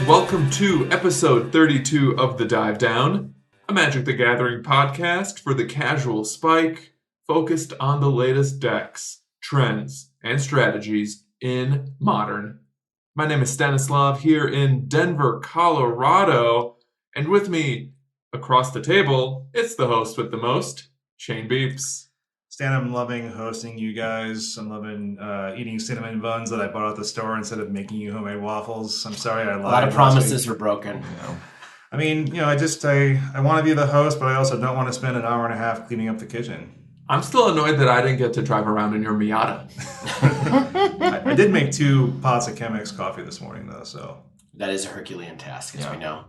and welcome to episode 32 of The Dive Down, a Magic the Gathering podcast for the casual spike, focused on the latest decks, trends, and strategies in Modern. My name is Stanislav here in Denver, Colorado, and with me across the table, it's the host with the most, Shane Beeps. Stan, I'm loving hosting you guys. I'm loving eating cinnamon buns that I bought at the store instead of making you homemade waffles. I'm sorry I lied. A lot of promises were broken. I mean, I want to be the host, but I also don't want to spend an hour and a half cleaning up the kitchen. I'm still annoyed that I didn't get to drive around in your Miata. I did make 2 pots of Chemex coffee this morning, though, so. That is a Herculean task, as we know.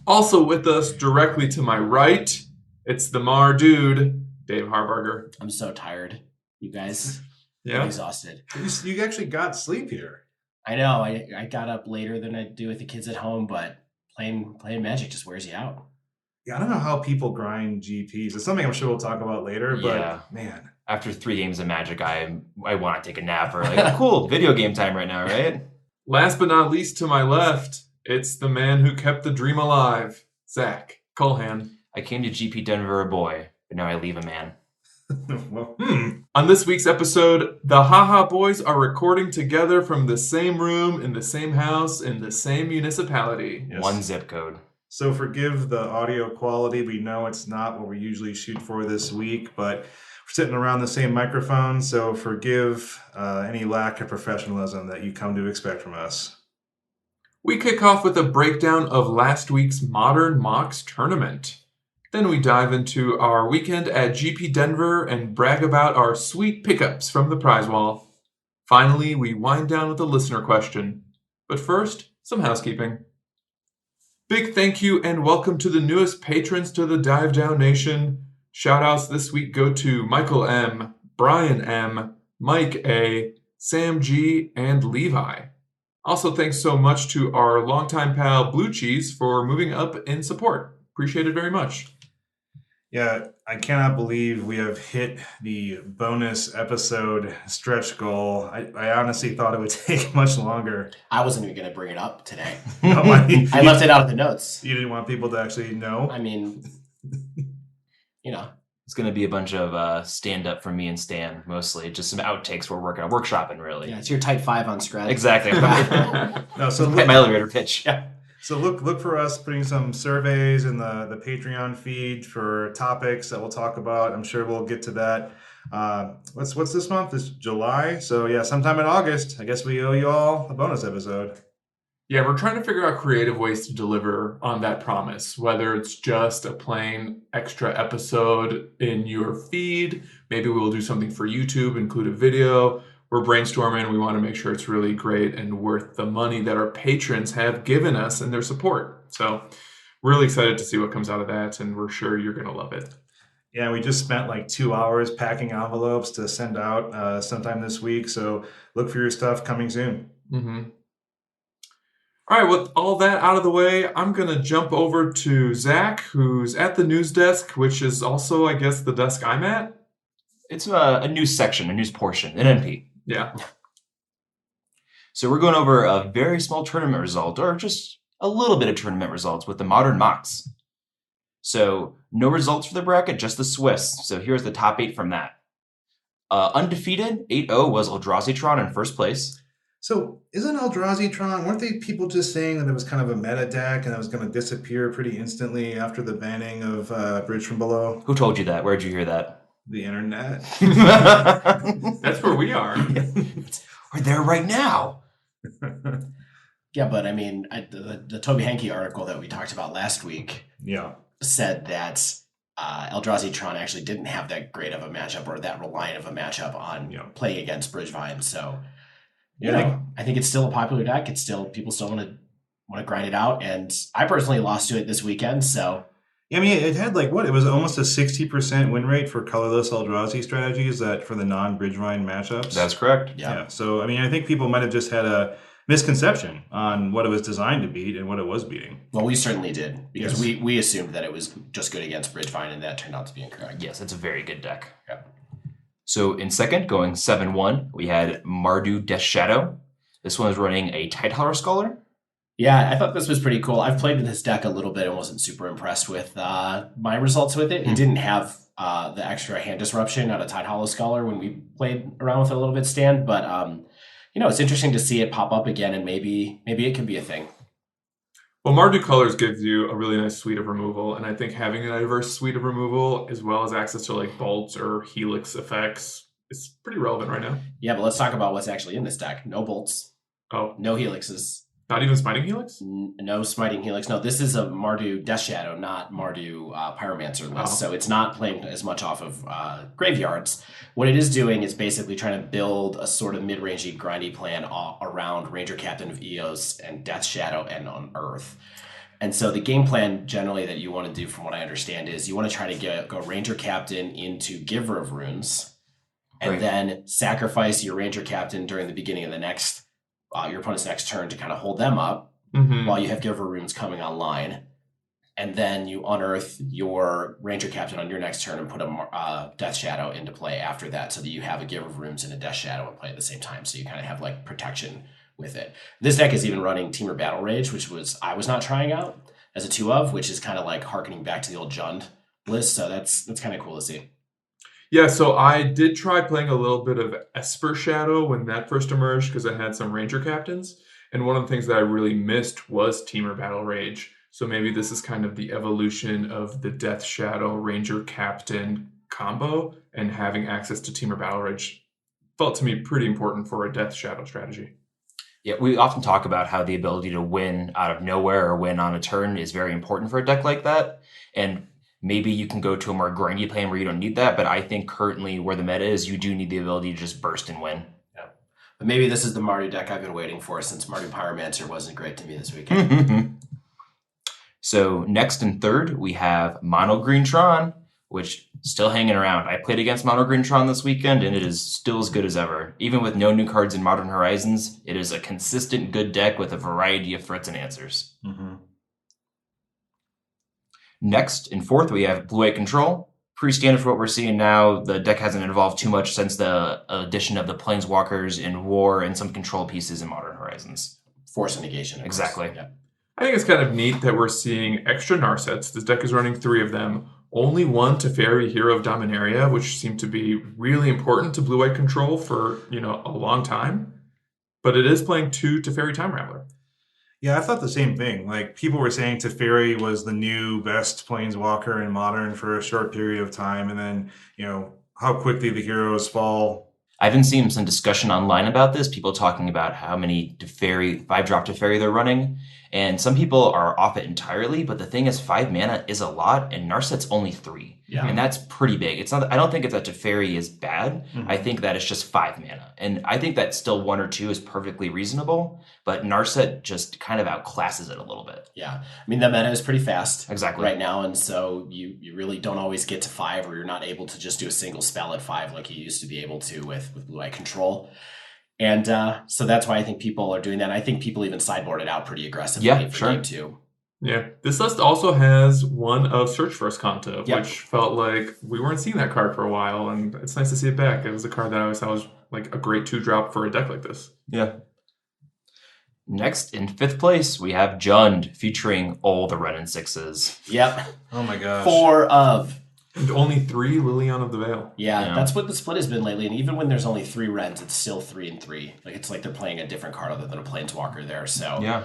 Also with us, directly to my right, it's the Mar dude, Dave Harburger. I'm so tired, you guys. Yeah? I'm exhausted. You actually got sleep here. I know. I got up later than I do with the kids at home, but playing Magic just wears you out. Yeah, I don't know how people grind GPs. It's something I'm sure we'll talk about later, but man. After 3 games of Magic, I want to take a nap or cool, video game time right now, right? Last but not least to my left, it's the man who kept the dream alive, Zach Colhan. I came to GP Denver a boy, but now I leave a man. Well, On this week's episode, the Haha Boys are recording together from the same room, in the same house, in the same municipality. Yes. 1 zip code. So forgive the audio quality. We know it's not what we usually shoot for this week, but we're sitting around the same microphone, so forgive any lack of professionalism that you come to expect from us. We kick off with a breakdown of last week's Modern MOCS tournament. Then we dive into our weekend at GP Denver and brag about our sweet pickups from the prize wall. Finally, we wind down with a listener question. But first, some housekeeping. Big thank you and welcome to the newest patrons to the Dive Down Nation. Shoutouts this week go to Michael M., Brian M., Mike A., Sam G., and Levi. Also, thanks so much to our longtime pal Blue Cheese for moving up in support. Appreciate it very much. Yeah, I cannot believe we have hit the bonus episode stretch goal. I honestly thought it would take much longer. I wasn't even going to bring it up today. No, I left it out of the notes. You didn't want people to actually know? I mean, It's going to be a bunch of stand-up from me and Stan, mostly. Just some outtakes we're working on. Workshopping, really. Yeah, it's your type 5 on strategy. Exactly. No, so my elevator pitch. Yeah. So look for us putting some surveys in the Patreon feed for topics that we'll talk about. I'm sure we'll get to that. What's this month? It's July. So yeah, sometime in August, I guess we owe you all a bonus episode. Yeah, we're trying to figure out creative ways to deliver on that promise, whether it's just a plain extra episode in your feed. Maybe we'll do something for YouTube, include a video. We're brainstorming. We want to make sure it's really great and worth the money that our patrons have given us and their support. So really excited to see what comes out of that, and we're sure you're going to love it. Yeah, we just spent 2 hours packing envelopes to send out sometime this week. So look for your stuff coming soon. Mm-hmm. All right, with all that out of the way, I'm going to jump over to Zach, who's at the news desk, which is also, I guess, the desk I'm at. It's a news section, a news portion, an NP. Yeah. So we're going over a very small tournament result, or just a little bit of tournament results with the Modern MOCS. So no results for the bracket, just the Swiss. So here's the top 8 from that. Undefeated, 8-0 was Eldrazi in first place. So isn't Eldrazi, weren't they people just saying that it was kind of a meta deck and it was going to disappear pretty instantly after the banning of Bridge from Below? Who told you that? Where'd you hear that? The internet. That's where we are. We're there right now. Yeah, but I mean, the Toby Hankey article that we talked about last week said that Eldrazi actually didn't have that great of a matchup or that reliant of a matchup on playing against Bridgevine. So, I think it's still a popular deck. It's still, people still want to grind it out. And I personally lost to it this weekend, so. I mean, it had it was almost a 60% win rate for colorless Eldrazi strategies that for the non-Bridgevine matchups. That's correct. Yeah. So, I mean, I think people might have just had a misconception on what it was designed to beat and what it was beating. Well, we certainly did, because we assumed that it was just good against Bridgevine, and that turned out to be incorrect. Yes, it's a very good deck. Yeah. So in second, going 7-1, we had Mardu Death Shadow. This one is running a Tidehauer Scholar. Yeah, I thought this was pretty cool. I've played with this deck a little bit and wasn't super impressed with my results with it. It didn't have the extra hand disruption out of Tide Hollow Scholar when we played around with it a little bit, Stan. But it's interesting to see it pop up again, and maybe it can be a thing. Well, Mardu Colors gives you a really nice suite of removal, and I think having a diverse suite of removal as well as access to like bolts or helix effects is pretty relevant right now. Yeah, but let's talk about what's actually in this deck. No bolts. Oh. No helixes. Not even Smiting Helix? No Smiting Helix. No, this is a Mardu Death Shadow, not Mardu Pyromancer list. So it's not playing as much off of graveyards. What it is doing is basically trying to build a sort of mid-rangey, grindy plan around Ranger Captain of Eos and Death Shadow and on Earth. And so the game plan generally that you want to do, from what I understand, is you want to try to go Ranger Captain into Giver of Runes, and then sacrifice your Ranger Captain during the beginning of the next your opponent's next turn to kind of hold them up while you have Giver Runes coming online. And then you unearth your Ranger Captain on your next turn and put a Death Shadow into play after that, so that you have a Giver Runes and a Death Shadow in play at the same time. So you kind of have like protection with it. This deck is even running Temur Battle Rage, which I was not trying out as a 2-of, which is kind of like harkening back to the old Jund list. So that's kind of cool to see. Yeah, so I did try playing a little bit of Esper Shadow when that first emerged because I had some Ranger Captains. And one of the things that I really missed was Temur Battle Rage. So maybe this is kind of the evolution of the Death Shadow Ranger Captain combo, and having access to Temur Battle Rage felt to me pretty important for a Death Shadow strategy. Yeah, we often talk about how the ability to win out of nowhere or win on a turn is very important for a deck like that. And maybe you can go to a more grindy plan where you don't need that, but I think currently where the meta is, you do need the ability to just burst and win. Yeah. But maybe this is the Mardu deck I've been waiting for, since Mardu Pyromancer wasn't great to me this weekend. So next and third, we have Mono Green Tron, which is still hanging around. I played against Mono Green Tron this weekend, and it is still as good as ever. Even with no new cards in Modern Horizons, it is a consistent good deck with a variety of threats and answers. Next, in fourth, we have Blue-White Control. Pretty standard for what we're seeing now. The deck hasn't evolved too much since the addition of the Planeswalkers in War and some control pieces in Modern Horizons. Force and negation. Exactly. Yeah. I think it's kind of neat that we're seeing extra Narsets. This deck is running 3 of them. Only 1 Teferi, Hero of Dominaria, which seemed to be really important to Blue-White Control for, a long time. But it is playing 2 Teferi Time Rattler. Yeah, I thought the same thing. Like, people were saying Teferi was the new best Planeswalker in Modern for a short period of time, and then, how quickly the heroes fall. I've been seeing some discussion online about this, people talking about how many Teferi, 5-drop Teferi they're running, and some people are off it entirely, but the thing is 5 mana is a lot, and Narset's only 3. Yeah. And that's pretty big. It's not. I don't think it's that Teferi is bad. I think that it's just 5 mana. And I think that still 1 or 2 is perfectly reasonable, but Narset just kind of outclasses it a little bit. Yeah. I mean, the meta is pretty fast Exactly. right now, and so you really don't always get to 5, or you're not able to just do a single spell at 5 like you used to be able to with Blue-Eye Control. And so that's why I think people are doing that. And I think people even sideboarded out pretty aggressively for game 2. Yeah, this list also has 1 of Search for Escanta, Yep. which felt like we weren't seeing that card for a while, and it's nice to see it back. It was a card that I always thought was like a great 2-drop for a deck like this. Yeah. Next, in 5th place, we have Jund, featuring all the Ren and 6s. Yep. Oh my gosh. 4 of. And only 3 Liliana of the Veil. Yeah, that's what the split has been lately. And even when there's only 3 Rens, it's still 3 and 3. Like, it's like they're playing a different card other than a Planeswalker there. So, Yeah.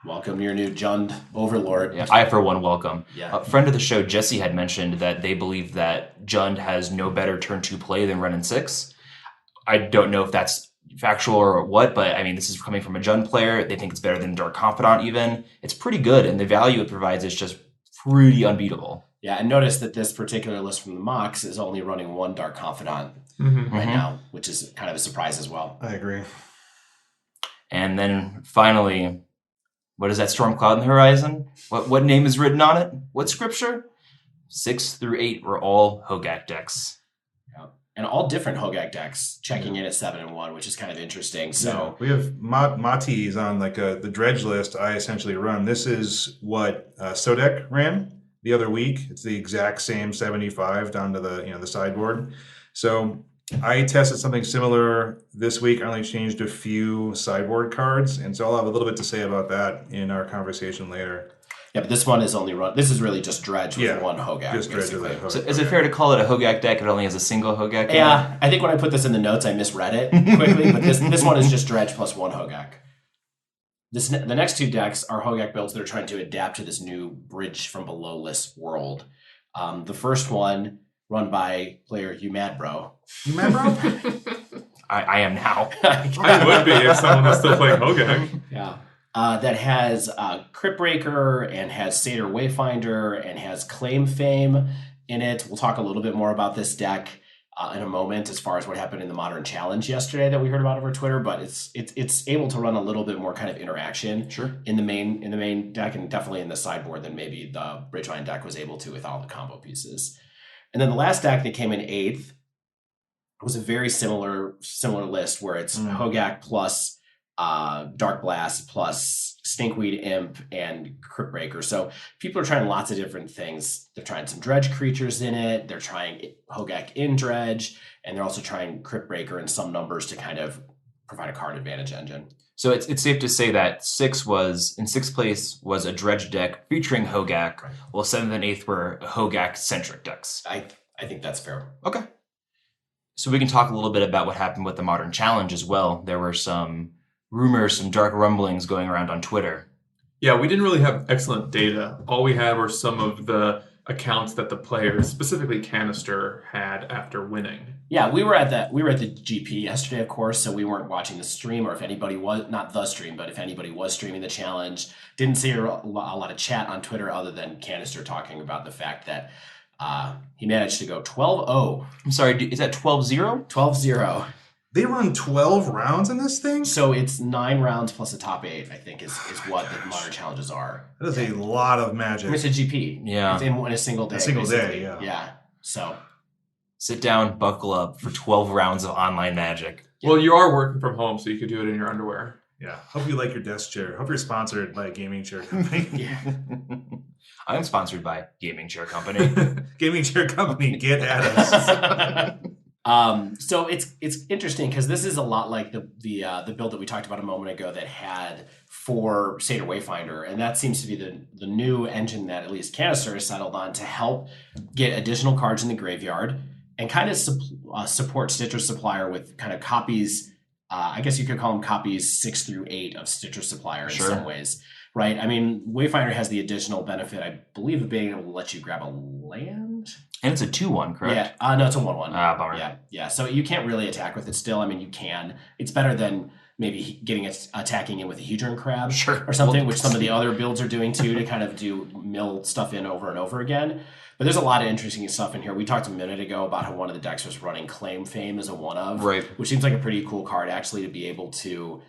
Welcome to your new Jund Overlord. Yeah, I, for one, welcome. Yeah. A friend of the show, Jesse, had mentioned that they believe that Jund has no better turn 2 play than Ren and 6. I don't know if that's factual or what, but I mean, this is coming from a Jund player. They think it's better than Dark Confidant even. It's pretty good, and the value it provides is just pretty unbeatable. Yeah, and notice that this particular list from the MOCS is only running 1 Dark Confidant right now, which is kind of a surprise as well. I agree. And then finally, what is that storm cloud in the horizon? What name is written on it? What scripture? 6 through 8 were all Hogaak decks. Yeah. And all different Hogaak decks checking in at 7 and 1, which is kind of interesting. So we have Mati's on like the dredge list I essentially run. This is what Sodek ran the other week. It's the exact same 75 down to the the sideboard. So I tested something similar this week. I only changed a few sideboard cards, and so I'll have a little bit to say about that in our conversation later. Yeah, but this one is only run. This is really just Dredge with one Hogaak. Just Dredge with a Hogaak. So is it fair to call it a Hogaak deck if it only has a single Hogaak? Yeah, I think when I put this in the notes, I misread it quickly, but this one is just Dredge plus one Hogaak. The next two decks are Hogaak builds that are trying to adapt to this new Bridge from Below list world. The first one, run by player You Mad Bro. You Mad Bro? I am now. I would be if someone was still playing Hogaak. Yeah. That has Crypt Breaker and has Satyr Wayfinder and has Claim Fame in it. We'll talk a little bit more about this deck in a moment as far as what happened in the Modern Challenge yesterday that we heard about over Twitter, but it's able to run a little bit more kind of interaction in the main deck and definitely in the sideboard than maybe the Bridgeline deck was able to with all the combo pieces. And then the last deck that came in 8th was a very similar list where it's Hogaak plus Dark Blast plus Stinkweed Imp and Crypt Breaker. So people are trying lots of different things. They're trying some Dredge creatures in it. They're trying Hogaak in Dredge, and they're also trying Crypt Breaker in some numbers to kind of provide a card advantage engine. So it's safe to say that in sixth place was a Dredge deck featuring Hogaak, while 7th and 8th were Hogaak-centric decks. I think that's fair. Okay. So we can talk a little bit about what happened with the Modern Challenge as well. There were some rumors, some dark rumblings going around on Twitter. Yeah, we didn't really have excellent data. All we had were some of the accounts that the players, specifically Canister, had after winning. Yeah, we were at the GP yesterday, of course, so we weren't watching the stream, or if anybody was, not the stream, but if anybody was streaming the challenge, didn't see a lot of chat on Twitter other than Canister talking about the fact that he managed to go 12-0. I'm sorry, is that 12-0? 12-0. They run 12 rounds in this thing? So it's 9 rounds plus a top 8, I think, is what the Modern Challenges are. That is a lot of Magic. It's a GP. Yeah. It's in a single day. A single basically. day, yeah. Yeah. So sit down, buckle up for 12 rounds of online Magic. Well, you are working from home, so you could do it in your underwear. Yeah. Hope you like your desk chair. Hope you're sponsored by a gaming chair company. Yeah. I'm sponsored by Gaming Chair Company. Gaming chair company, get at us. So it's interesting because this is a lot like the build that we talked about a moment ago that had 4 Satyr Wayfinder, and that seems to be the new engine that at least Canister has settled on to help get additional cards in the graveyard and kind of support Stitcher Supplier with kind of copies. I guess you could call them copies 6 through 8 of Stitcher Supplier in some ways, right? I mean, Wayfinder has the additional benefit, I believe, of being able to let you grab a land. And it's a 2-1, correct? Yeah. No, it's a 1-1. Bummer. Yeah. So you can't really attack with it still. I mean, you can. It's better than maybe attacking in with a Hedron Crab or something, which some of the other builds are doing too, to kind of mill stuff in over and over again. But there's a lot of interesting stuff in here. We talked a minute ago about how one of the decks was running Claim Fame as a one-of, which seems like a pretty cool card actually to be able to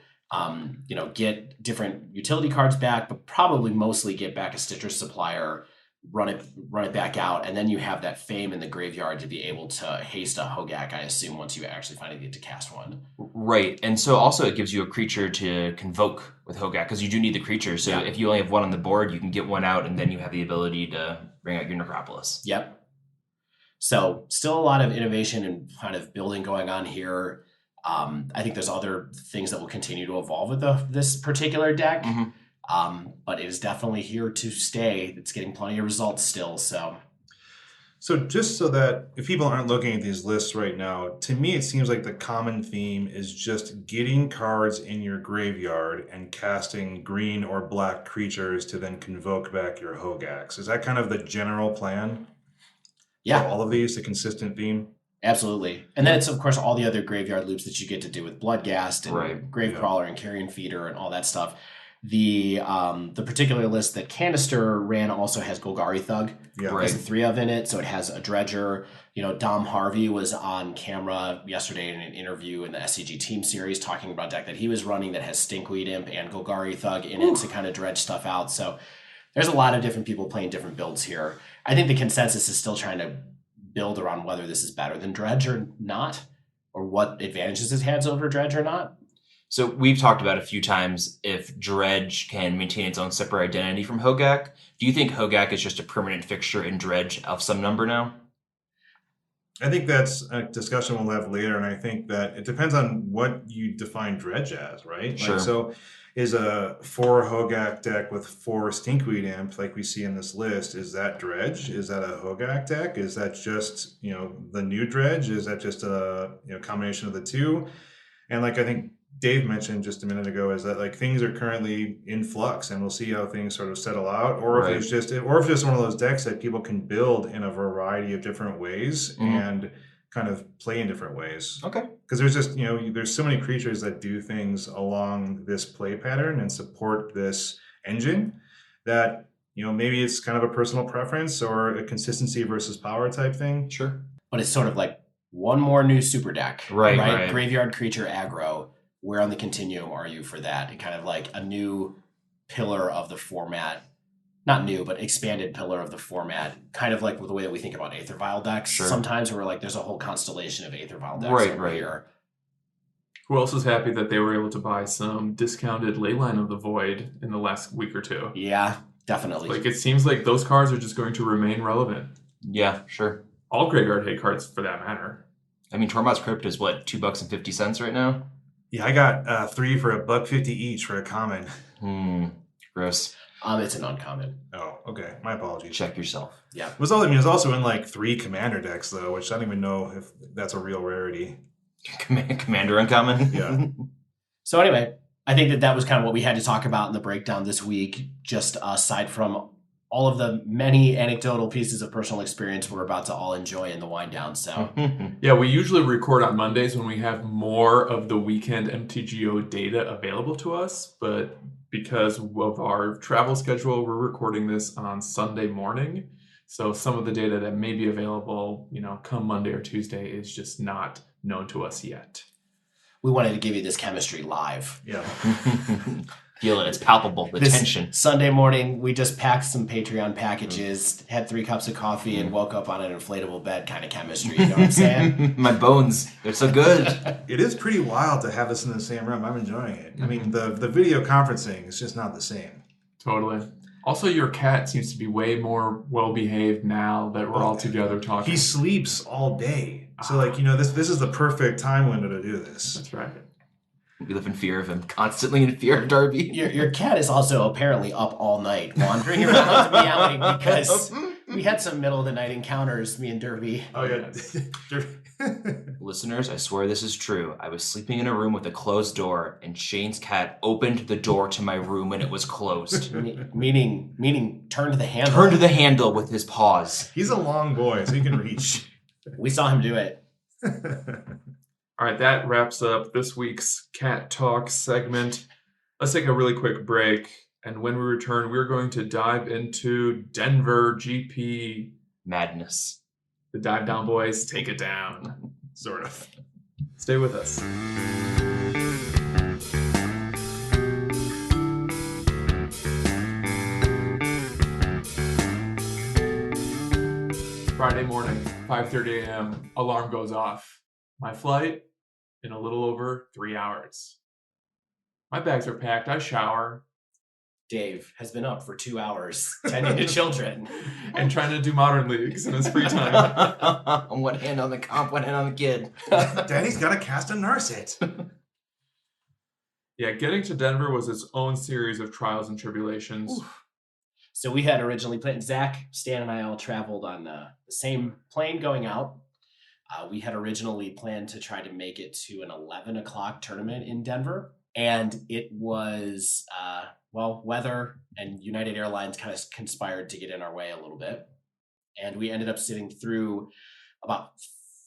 get different utility cards back, but probably mostly get back a Stitcher Supplier, run it back out, and then you have that Fame in the graveyard to be able to haste a Hogaak, I assume, once you actually finally get to cast one. Right, and so also it gives you a creature to convoke with Hogaak, because you do need the creature, so if you only have one on the board, you can get one out, and then you have the ability to bring out your Necropolis. Yep. So still a lot of innovation and kind of building going on here. I think there's other things that will continue to evolve with this particular deck. But it is definitely here to stay. It's getting plenty of results still. So just so that if people aren't looking at these lists right now, to me it seems like the common theme is just getting cards in your graveyard and casting green or black creatures to then convoke back your Hogaaks. Is that kind of the general plan? Yeah. For all of these, the consistent theme? Absolutely. And then it's, of course, all the other graveyard loops that you get to do with Bloodghast and Gravecrawler and Carrion Feeder and all that stuff. The particular list that Canister ran also has Golgari Thug. There's 3 of in it, so it has a Dredger. Dom Harvey was on camera yesterday in an interview in the SCG Team Series talking about a deck that he was running that has Stinkweed Imp and Golgari Thug in it to kind of dredge stuff out. So there's a lot of different people playing different builds here. I think the consensus is still trying to build around whether this is better than Dredge or not, or what advantages it has over Dredge or not. So we've talked about a few times if Dredge can maintain its own separate identity from Hogaak. Do you think Hogaak is just a permanent fixture in Dredge of some number now? I think that's a discussion we'll have later, and I think that it depends on what you define dredge as, right? Sure. Like, so is a 4 Hogaak deck with 4 stinkweed imp, like we see in this list, is that dredge? Is that a Hogaak deck? Is that just, the new dredge? Is that just a combination of the two? And like I think Dave mentioned just a minute ago, is that like things are currently in flux, and we'll see how things sort of settle out, or if it's just one of those decks that people can build in a variety of different ways and kind of play in different ways. Okay. Because there's just there's so many creatures that do things along this play pattern and support this engine that maybe it's kind of a personal preference or a consistency versus power type thing. Sure. But it's sort of like one more new super deck, right? Graveyard creature aggro. Where on the continuum are you for that? And kind of like a new pillar of the format, not new, but expanded pillar of the format, kind of like the way that we think about Aether Vial decks. Sure. Sometimes we're like, there's a whole constellation of Aether Vial decks right here. Who else is happy that they were able to buy some discounted Leyline of the Void in the last week or two? Yeah, definitely. Like, it seems like those cards are just going to remain relevant. Yeah, sure. All Graveyard hate cards, for that matter. I mean, Tormod's Crypt is what, $2.50 right now? Yeah, I got 3 for $1.50 each for a common. Gross. It's an uncommon. Oh, okay. My apologies. Check yourself. Yeah. It was also in like 3 commander decks though, which I don't even know if that's a real rarity. Commander uncommon? Yeah. So anyway, I think that was kind of what we had to talk about in the breakdown this week, just aside from all of the many anecdotal pieces of personal experience we're about to all enjoy in the wind down. So yeah, we usually record on Mondays when we have more of the weekend MTGO data available to us, but because of our travel schedule, we're recording this on Sunday morning. So some of the data that may be available, come Monday or Tuesday is just not known to us yet. We wanted to give you this chemistry live. Yeah. Feel it. It's palpable. The tension. Sunday morning, we just packed some Patreon packages, had 3 cups of coffee, and woke up on an inflatable bed kind of chemistry. You know what I'm saying? My bones, they're so good. It is pretty wild to have this in the same room. I'm enjoying it. I mean, the video conferencing is just not the same. Totally. Also, your cat seems to be way more well-behaved now that we're all together talking. He sleeps all day. So, this is the perfect time window to do this. That's right. We live in fear of him, constantly in fear of Darby. Your cat is also apparently up all night, wandering around meowing because we had some middle of the night encounters, me and Derby. Oh, yeah. Listeners, I swear this is true. I was sleeping in a room with a closed door, and Shane's cat opened the door to my room and it was closed. Meaning turned the handle. Turned the handle with his paws. He's a long boy, so he can reach. We saw him do it. All right, that wraps up this week's Cat Talk segment. Let's take a really quick break. And when we return, we're going to dive into Denver GP madness. The Dive Down Boys take it down. Sort of. Stay with us. Friday morning, 5:30 a.m., alarm goes off. My flight in a little over 3 hours. My bags are packed. I shower. Dave has been up for 2 hours tending to children. And trying to do Modern Leagues in his free time. One hand on the comp, one hand on the kid. Daddy's got to cast a nurse it. Yeah, getting to Denver was its own series of trials and tribulations. Oof. So we had originally planned, Zach, Stan, and I all traveled on the same plane going out. We had originally planned to try to make it to an 11 o'clock tournament in Denver. And it was, weather and United Airlines kind of conspired to get in our way a little bit. And we ended up sitting through about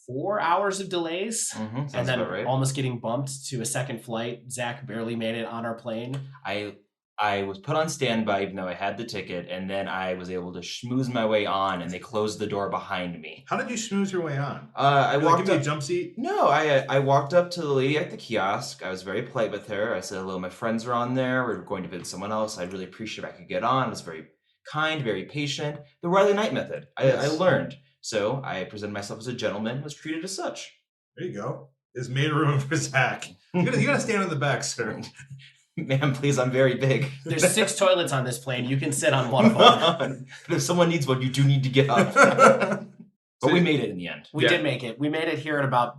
4 hours of delays. And then almost getting bumped to a second flight. Zach barely made it on our plane. I was put on standby even though I had the ticket, and then I was able to schmooze my way on, and they closed the door behind me. How did you schmooze your way on? I walked up. A jump seat? No, I walked up to the lady at the kiosk. I was very polite with her. I said, hello, my friends are on there. We're going to visit someone else. I'd really appreciate if I could get on. I was very kind, very patient. The Riley Knight method. I learned. So I presented myself as a gentleman, was treated as such. There you go. There's made room for Zach. You gotta stand in the back, sir. Ma'am, please, I'm very big. There's 6 toilets on this plane. You can sit on one of them. But if someone needs one, you do need to get up. But we made it in the end. We did make it. We made it here at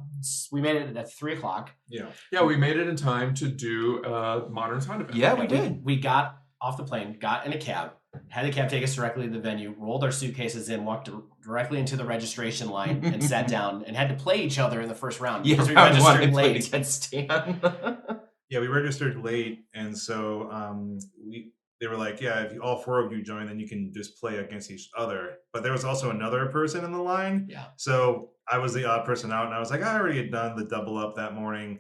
we made it at 3:00. Yeah, we made it in time to do a modern side event. Yeah, we did. We got off the plane, got in a cab, had the cab take us directly to the venue, rolled our suitcases in, walked directly into the registration line, and sat down and had to play each other in the first round because we registered late. Against Stan. Yeah, we registered late, and so they were like, yeah, if all four of you join, then you can just play against each other. But there was also another person in the line. Yeah. So I was the odd person out, and I was like, I already had done the double up that morning,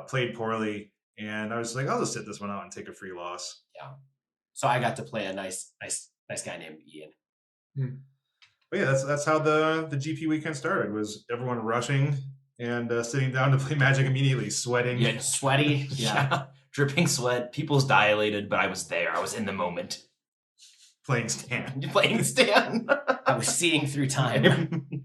played poorly, and I was like, I'll just sit this one out and take a free loss. Yeah. So I got to play a nice guy named Ian. But yeah, that's how the GP weekend started, was everyone rushing and sitting down to play Magic immediately, sweating. Yeah, sweaty. Yeah. Dripping sweat. Pupils dilated, but I was there. I was in the moment. Playing Stan. I was seeing through time.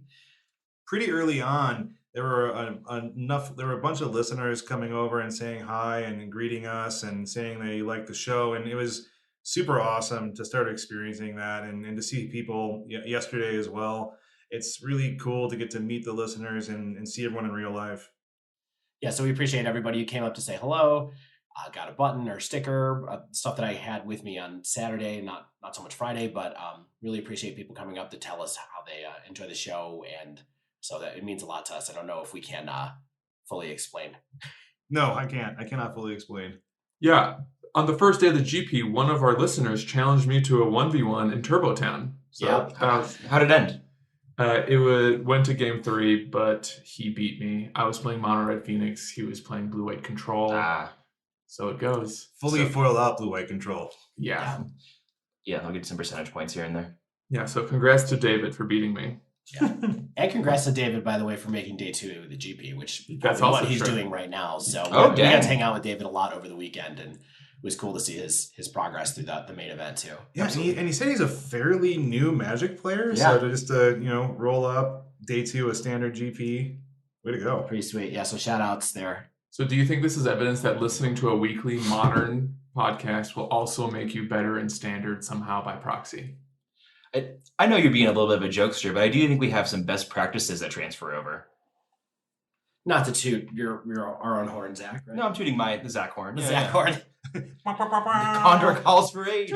Pretty early on, there were a bunch of listeners coming over and saying hi and greeting us and saying they liked the show, and it was super awesome to start experiencing that and to see people yesterday as well. It's really cool to get to meet the listeners and see everyone in real life. Yeah, so we appreciate everybody who came up to say hello. Got a button or sticker, stuff that I had with me on Saturday, not so much Friday, but really appreciate people coming up to tell us how they enjoy the show, and so that it means a lot to us. I don't know if we can fully explain. No, I can't. I cannot fully explain. Yeah. On the first day of the GP, one of our listeners challenged me to a 1v1 in Turbo Town. So how'd it end? It went to game 3, but he beat me. I was playing Mono Red Phoenix. He was playing Blue White Control. So it goes. Fully foiled out Blue White Control. Yeah. Yeah, I'll get some percentage points here and there. Yeah, so congrats to David for beating me. Yeah. And congrats to David, by the way, for making day 2 of the GP, which that's what he's doing right now. So we got to hang out with David a lot over the weekend, and it was cool to see his progress through the main event too. Yeah, and he said he's a fairly new Magic player. Yeah. So just roll up day 2 a standard GP. Way to go. Pretty sweet. Yeah, so shout outs there. So do you think this is evidence that listening to a weekly modern podcast will also make you better in standard somehow by proxy? I know you're being a little bit of a jokester, but I do think we have some best practices that transfer over. Not to toot our own horn, Zach, right? No, I'm tooting the Zach horn. The Zach horn. The Condor calls for aid.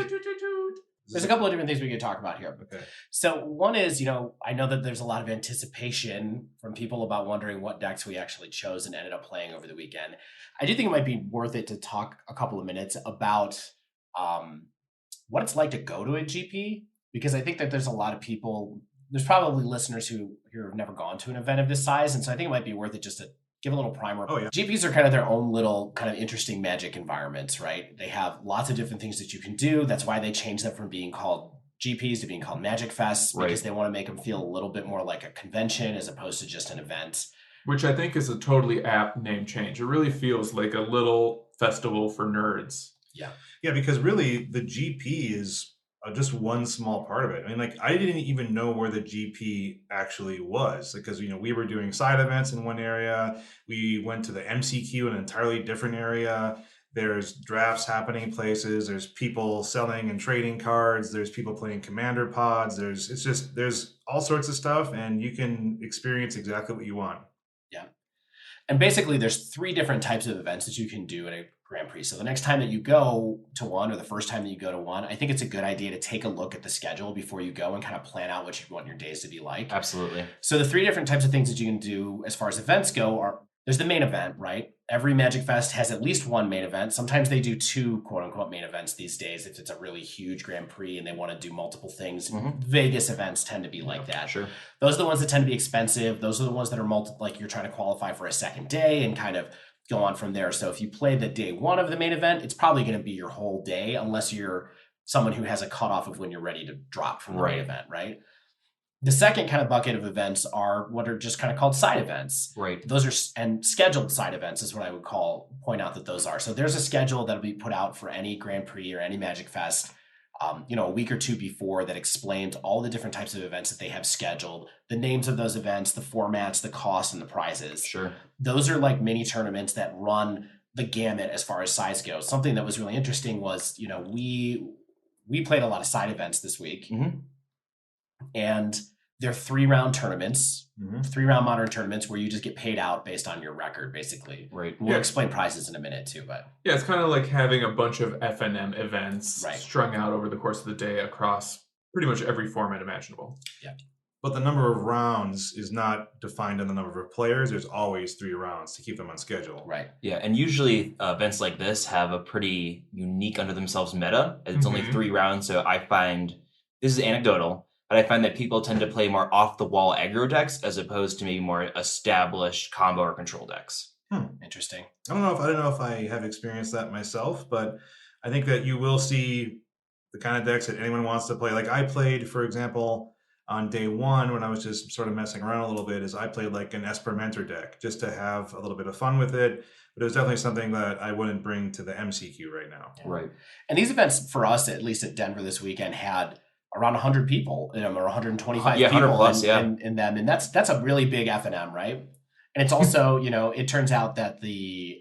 There's a couple of different things we could talk about here. Okay. So one is, I know that there's a lot of anticipation from people about wondering what decks we actually chose and ended up playing over the weekend. I do think it might be worth it to talk a couple of minutes about what it's like to go to a GP, because I think that there's a lot of people, there's probably listeners who have never gone to an event of this size. And so I think it might be worth it just to give a little primer. Oh, yeah. GPs are kind of their own little kind of interesting Magic environments, right? They have lots of different things that you can do. That's why they changed them from being called GPs to being called Magic Fests, because they want to make them feel a little bit more like a convention as opposed to just an event. Which I think is a totally apt name change. It really feels like a little festival for nerds. Yeah. Yeah, because really the GP is just one small part of it. I mean, I didn't even know where the GP actually was, because, we were doing side events in one area. We went to the MCQ in an entirely different area. There's drafts happening places. There's people selling and trading cards. There's people playing commander pods. There's all sorts of stuff, and you can experience exactly what you want. Yeah. And basically there's 3 different types of events that you can do at a Grand Prix. So the next time that you go to one, or the first time that you go to one, I think it's a good idea to take a look at the schedule before you go and kind of plan out what you want your days to be like. Absolutely. So the 3 different types of things that you can do as far as events go are, there's the main event, right? Every Magic Fest has at least one main event. Sometimes they do 2 quote unquote main events these days if it's a really huge Grand Prix and they want to do multiple things. Mm-hmm. Vegas events tend to be like that. Sure. Those are the ones that tend to be expensive. Those are the ones that are like you're trying to qualify for a second day and kind of go on from there. So if you play the day 1 of the main event, it's probably going to be your whole day, unless you're someone who has a cutoff of when you're ready to drop from the main event, right? The second kind of bucket of events are what are just kind of called side events. Right. Those are, and scheduled side events is what I would point out that those are. So there's a schedule that'll be put out for any Grand Prix or any Magic Fest, a week or 2 before, that explains all the different types of events that they have scheduled, the names of those events, the formats, the costs, and the prizes. Sure. Those are like mini tournaments that run the gamut as far as size goes. Something that was really interesting was, we played a lot of side events this week. Mm-hmm. And They're 3-round tournaments, 3-round modern tournaments where you just get paid out based on your record, basically. Right. We'll explain prizes in a minute too, but yeah, it's kind of like having a bunch of FNM events Right. strung out over the course of the day across pretty much every format imaginable. Yeah. But the number of rounds is not defined on the number of players. There's always 3 rounds to keep them on schedule. Right. Yeah, and usually events like this have a pretty unique unto themselves meta. It's only 3 rounds, so I find, this is anecdotal, but I find that people tend to play more off-the-wall aggro decks as opposed to maybe more established combo or control decks. Interesting. I don't know if I have experienced that myself, but I think that you will see the kind of decks that anyone wants to play. Like I played, for example, on day 1 when I was just sort of messing around a little bit, is I played like an Esper Mentor deck just to have a little bit of fun with it. But it was definitely something that I wouldn't bring to the MCQ right now. Yeah. Right. And these events for us, at least at Denver this weekend, had around 100 people in them, or 125 Yeah, 100 people plus, in them. And that's a really big FNM, right? And it's also, it turns out that the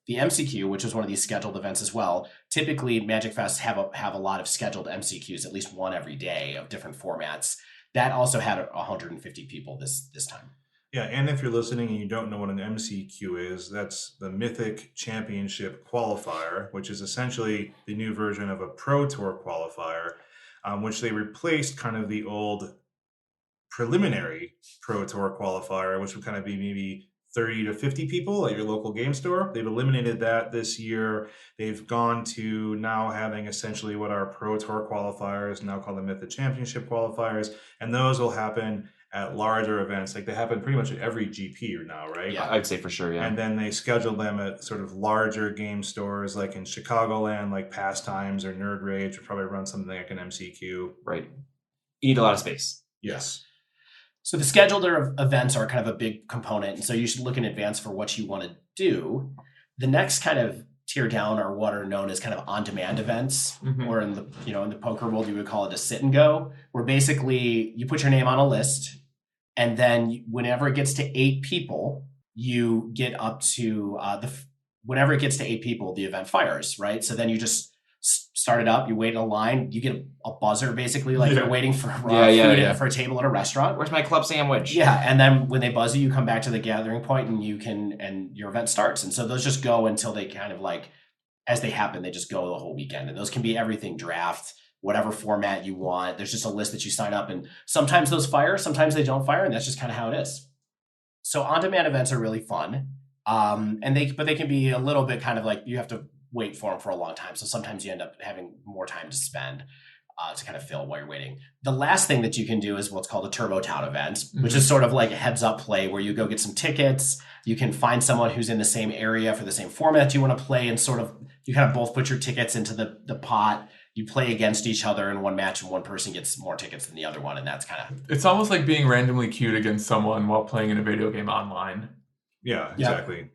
MCQ, which is one of these scheduled events as well, typically Magic Fests have a lot of scheduled MCQs, at least one every day of different formats. That also had 150 people this time. Yeah, and if you're listening and you don't know what an MCQ is, that's the Mythic Championship Qualifier, which is essentially the new version of a Pro Tour qualifier, which they replaced kind of the old preliminary Pro Tour qualifier, which would kind of be maybe 30 to 50 people at your local game store. They've eliminated that this year. They've gone to now having essentially what our Pro Tour qualifiers, now called the Mythic Championship qualifiers, and those will happen at larger events. Like they happen pretty much at every GP now, right? Yeah, I'd say for sure, yeah. And then they schedule them at sort of larger game stores, like in Chicagoland, like Pastimes or Nerd Rage, would probably run something like an MCQ. Right. You need a lot of space. Yes. So the scheduled events are kind of a big component, and so you should look in advance for what you want to do. The next kind of tier down are what are known as kind of on-demand events, or in the in the poker world you would call it a sit and go, where basically you put your name on a list, and then whenever it gets to 8 people, you get up to whenever it gets to 8 people, the event fires, right? So then you just start it up, you wait in a line, you get a buzzer basically, like you're waiting for food for a table at a restaurant. Where's my club sandwich? Yeah, and then when they buzz you come back to the gathering point and your event starts. And so those just go until they kind of like, as they happen, they just go the whole weekend. And those can be everything draft, whatever format you want. There's just a list that you sign up, and sometimes those fire, sometimes they don't fire, and that's just kind of how it is. So on-demand events are really fun. And they can be a little bit kind of like you have to wait for them for a long time. So sometimes you end up having more time to spend to kind of fill while you're waiting. The last thing that you can do is what's called a Turbo Town event, which is sort of like a heads up play where you go get some tickets. You can find someone who's in the same area for the same format you want to play, and sort of you kind of both put your tickets into the pot. You play against each other in one match, and one person gets more tickets than the other one. And that's kind of... It's almost like being randomly queued against someone while playing in a video game online. Yeah, exactly.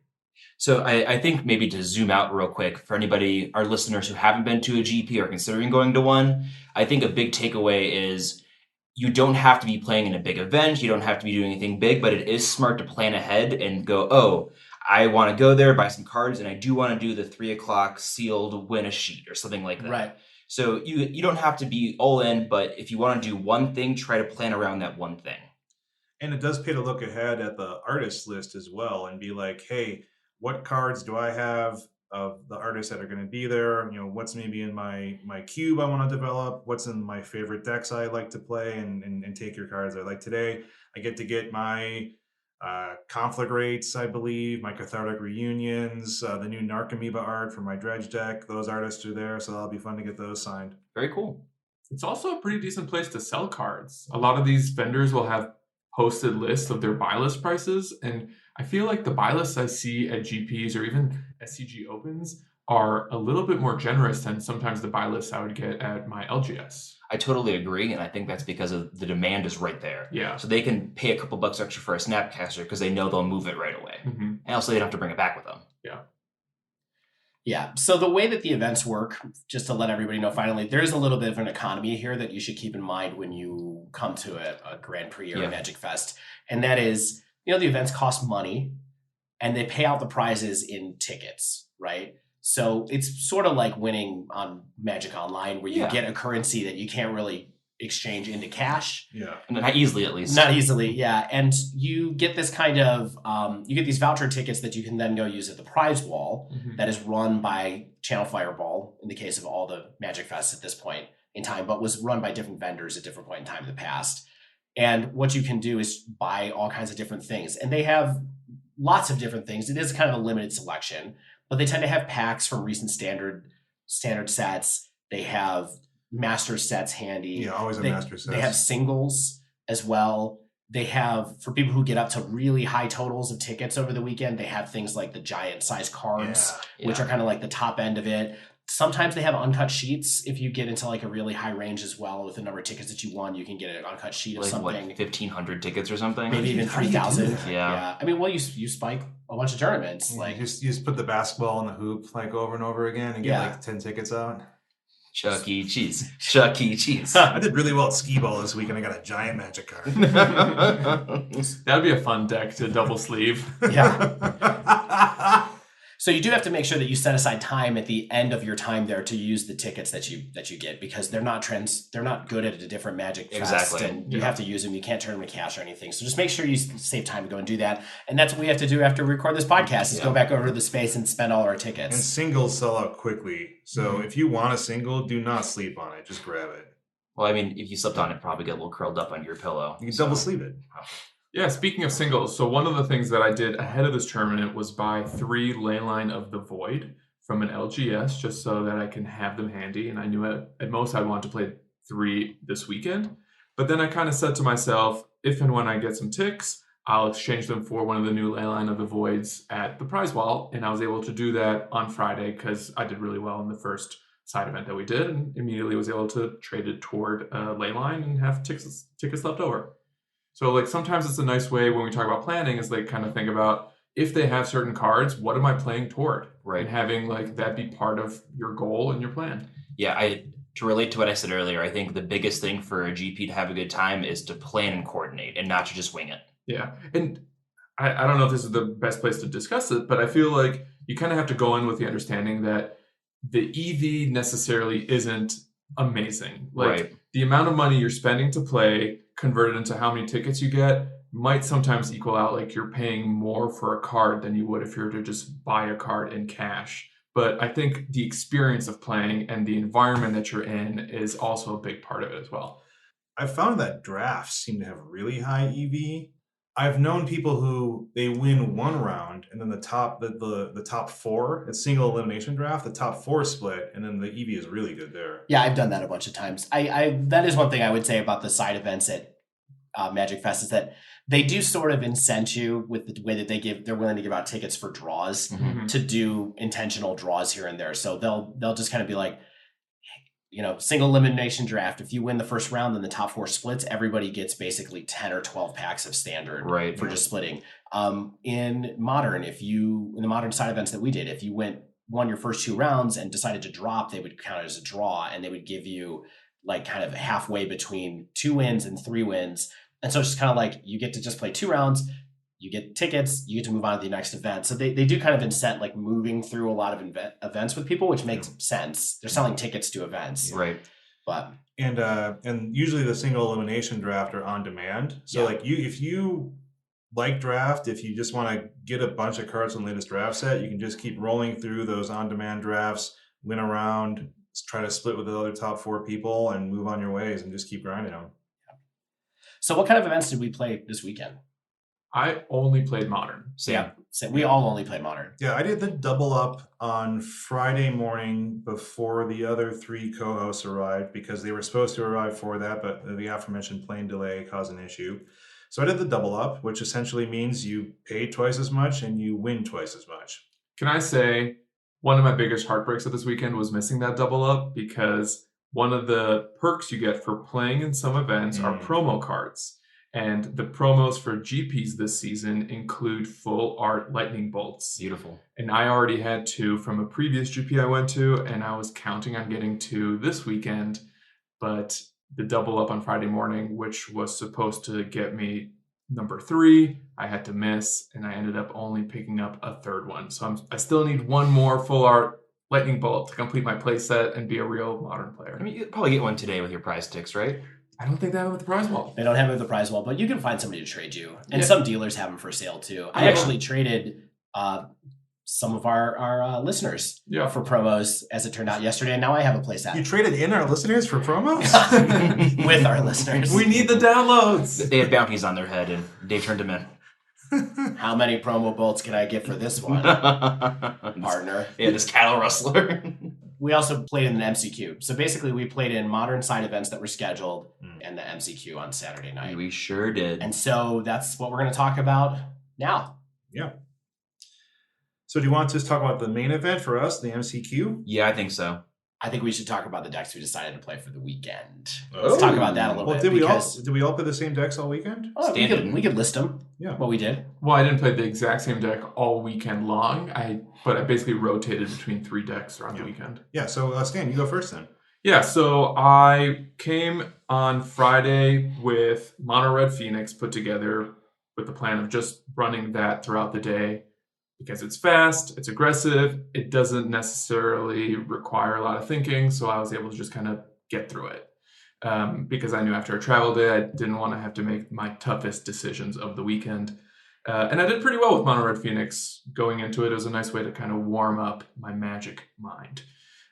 So I think maybe to zoom out real quick for anybody, our listeners who haven't been to a GP or considering going to one, I think a big takeaway is you don't have to be playing in a big event. You don't have to be doing anything big, but it is smart to plan ahead and go, oh, I want to go there, buy some cards, and I do want to do the 3:00 sealed win a sheet or something like that. Right. So you don't have to be all in, but if you want to do one thing, try to plan around that one thing. And it does pay to look ahead at the artist list as well and be like, hey, what cards do I have of the artists that are going to be there? What's maybe in my cube I want to develop? What's in my favorite decks I like to play, and take your cards. Like today, I get my Conflagrates, I believe, my Cathartic Reunions, the new Narcomoeba art for my Dredge deck. Those artists are there, so that'll be fun to get those signed. Very cool. It's also a pretty decent place to sell cards. A lot of these vendors will have posted lists of their buy list prices, and I feel like the buy lists I see at GPs or even SCG Opens are a little bit more generous than sometimes the buy lists I would get at my LGS. I totally agree, and I think that's because of the demand is right there. Yeah. So they can pay a couple bucks extra for a Snapcaster because they know they'll move it right away. And also they don't have to bring it back with them. Yeah. Yeah. So the way that the events work, just to let everybody know finally, there is a little bit of an economy here that you should keep in mind when you come to a Grand Prix or a Magic Fest. And that is, the events cost money and they pay out the prizes in tickets, right? So it's sort of like winning on Magic Online where you get a currency that you can't really exchange into cash. Yeah. Not easily, at least. Not easily, yeah. And you get this kind of, you get these voucher tickets that you can then go use at the prize wall that is run by Channel Fireball, in the case of all the Magic Fests at this point in time, but was run by different vendors at different point in time in the past. And what you can do is buy all kinds of different things. And they have lots of different things. It is kind of a limited selection, but they tend to have packs from recent standard sets. They have master sets handy. Yeah, always a master set. They have singles as well. They have, for people who get up to really high totals of tickets over the weekend, they have things like the giant size cards, which are kind of like the top end of it. Sometimes they have uncut sheets. If you get into like a really high range as well with the number of tickets that you won, you can get an uncut sheet of like something. What, 1,500 tickets or something? Maybe even 3,000. Yeah. I mean, well, you spike a bunch of tournaments. Yeah, like you just put the basketball in the hoop like over and over again and get like 10 tickets out. Chuck E. Cheese. Chuck E. Cheese. I did really well at skee ball this week and I got a giant magic card. That'd be a fun deck to double sleeve. Yeah. So you do have to make sure that you set aside time at the end of your time there to use the tickets that you get, because they're not good at a different Magic Fest. Exactly. And you have to use them. You can't turn them to cash or anything. So just make sure you save time to go and do that. And that's what we have to do after we record this podcast is go back over to the space and spend all our tickets. And singles sell out quickly. So if you want a single, do not sleep on it. Just grab it. Well, I mean, if you slept on it, probably get a little curled up under your pillow. You can double sleeve it. Yeah, speaking of singles, so one of the things that I did ahead of this tournament was buy 3 Leyline of the Void from an LGS just so that I can have them handy. And I knew at most I'd want to play 3 this weekend. But then I kind of said to myself, if and when I get some ticks, I'll exchange them for one of the new Leyline of the Voids at the prize wall. And I was able to do that on Friday because I did really well in the first side event that we did and immediately was able to trade it toward a Leyline and have tickets left over. So like sometimes it's a nice way when we talk about planning is like kind of think about if they have certain cards, what am I playing toward? Right. And having like that be part of your goal and your plan. Yeah, to relate to what I said earlier, I think the biggest thing for a GP to have a good time is to plan and coordinate and not to just wing it. Yeah. And I don't know if this is the best place to discuss it, but I feel like you kind of have to go in with the understanding that the EV necessarily isn't amazing. Like the amount of money you're spending to play converted into how many tickets you get might sometimes equal out like you're paying more for a card than you would if you were to just buy a card in cash. But I think the experience of playing and the environment that you're in is also a big part of it as well. I found that drafts seem to have really high EV. I've known people who they win one round and then the top 4, it's single elimination draft, the top 4 split, and then the EV is really good there. Yeah, I've done that a bunch of times. I that is one thing I would say about the side events at Magic Fest is that they do sort of incent you with the way that they're willing to give out tickets for draws to do intentional draws here and there. So they'll just kind of be like, single elimination draft. If you win the first round, then the top 4 splits, everybody gets basically 10 or 12 packs of standard for just splitting. In Modern, in the Modern side events that we did, if you won your first 2 rounds and decided to drop, they would count it as a draw and they would give you like kind of halfway between 2 wins and 3 wins. And so it's just kind of like you get to just play 2 rounds, you get tickets, you get to move on to the next event. So they do kind of incent like moving through a lot of events with people, which makes sense. They're selling tickets to events. Right. But and usually the single elimination draft are on demand. So like if you like draft, if you just want to get a bunch of cards from the latest draft set, you can just keep rolling through those on-demand drafts, win a round, try to split with the other top 4 people and move on your ways and just keep grinding them. So what kind of events did we play this weekend? I only played Modern. So we all only played Modern. Yeah, I did the double up on Friday morning before the other 3 co-hosts arrived because they were supposed to arrive for that, but the aforementioned plane delay caused an issue. So I did the double up, which essentially means you pay twice as much and you win twice as much. Can I say one of my biggest heartbreaks of this weekend was missing that double up because one of the perks you get for playing in some events are promo cards. And the promos for GPs this season include full art lightning bolts. Beautiful. And I already had 2 from a previous GP I went to, and I was counting on getting 2 this weekend. But the double up on Friday morning, which was supposed to get me number 3, I had to miss, and I ended up only picking up a 3rd one. So I still need 1 more full art lightning bolt to complete my play set and be a real Modern player. I mean, you'll probably get one today with your prize ticks, right? I don't think they have them at the prize wall. They don't have them at the prize wall, but you can find somebody to trade you. And Yeah. some dealers have them for sale too. I actually traded some of our listeners for promos, as it turned out yesterday, and now I have a place You traded in our listeners for promos? with our listeners. We need the downloads. They had bounties on their head, and they turned them in. How many promo bolts can I get for this one, partner? Yeah, this cattle rustler. We also played in an MCQ. So basically, we played in modern side events that were scheduled and the MCQ on Saturday night. We sure did. And so that's what we're going to talk about now. Yeah. So do you want to just talk about the main event for us, the MCQ? Yeah, I think so. I think we should talk about the decks we decided to play for the weekend. Let's talk about that a little bit. Did we all play the same decks all weekend? Oh, we could list them. Yeah. What we did. Well, I didn't play the exact same deck all weekend long. But I basically rotated between 3 decks around the weekend. Yeah, so Stan, you go first then. Yeah, so I came on Friday with Mono Red Phoenix put together with the plan of just running that throughout the day because it's fast, it's aggressive, it doesn't necessarily require a lot of thinking, so I was able to just kind of get through it. Because I knew after a travel day, I didn't want to have to make my toughest decisions of the weekend. And I did pretty well with Mono Red Phoenix going into it. It was a nice way to kind of warm up my Magic mind.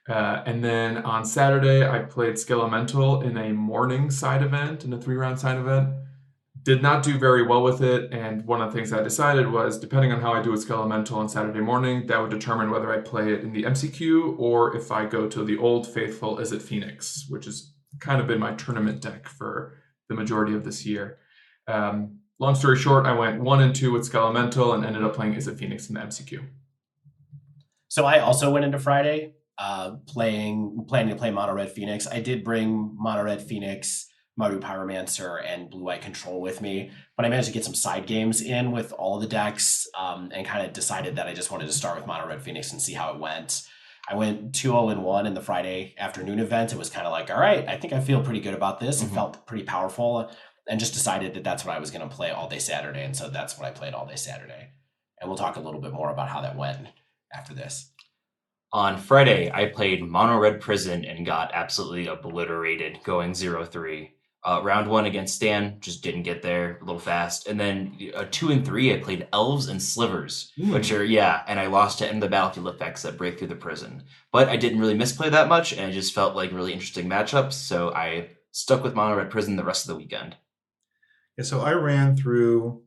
And then on Saturday, I played Skelemental in a morning side event, in a 3-round side event. Did not do very well with it. And one of the things I decided was, depending on how I do with Skelemental on Saturday morning, that would determine whether I play it in the MCQ or if I go to the Old Faithful Is It Phoenix, which has kind of been my tournament deck for the majority of this year. Long story short, I went 1 and 2 with Skelemental and ended up playing Is It Phoenix in the MCQ. So I also went into Friday planning to play Mono Red Phoenix. I did bring Mono Red Phoenix, Maru Pyromancer, and Blue White Control with me, but I managed to get some side games in with all the decks and kind of decided that I just wanted to start with Mono Red Phoenix and see how it went. I went 2-0-1 in the Friday afternoon event. It was kind of like, all right, I think I feel pretty good about this. It felt pretty powerful. And just decided that that's what I was going to play all day Saturday. And so that's what I played all day Saturday. And we'll talk a little bit more about how that went after this. On Friday, I played Mono Red Prison and got absolutely obliterated, going 0-3. Round 1 against Stan, just didn't get there, a little fast. And then 2 and 3, I played Elves and Slivers, which are, and I lost to end the battlefield effects that break through the prison. But I didn't really misplay that much, and it just felt like really interesting matchups. So I stuck with Mono Red Prison the rest of the weekend. Yeah, so I ran through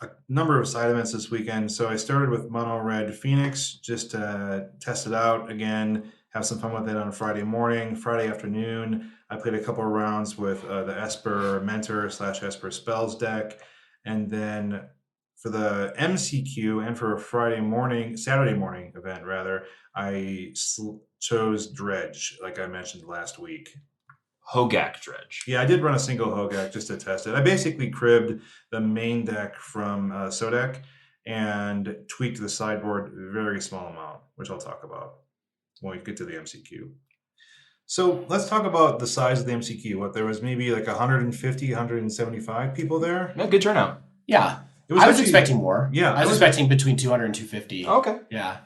a number of side events this weekend. So I started with Mono Red Phoenix just to test it out again, have some fun with it on Friday morning. Friday afternoon, I played a couple of rounds with the Esper Mentor / Esper Spells deck. And then for the MCQ and for a Saturday morning event rather, I chose Dredge, like I mentioned last week. Hogaak Dredge. Yeah, I did run a single Hogaak just to test it. I basically cribbed the main deck from Sodek and tweaked the sideboard a very small amount, which I'll talk about when we get to the MCQ. So let's talk about the size of the MCQ. There was maybe like 150, 175 people there? Yeah, good turnout. Yeah. I was expecting more. Yeah. I was expecting between 200 and 250. Okay. Yeah.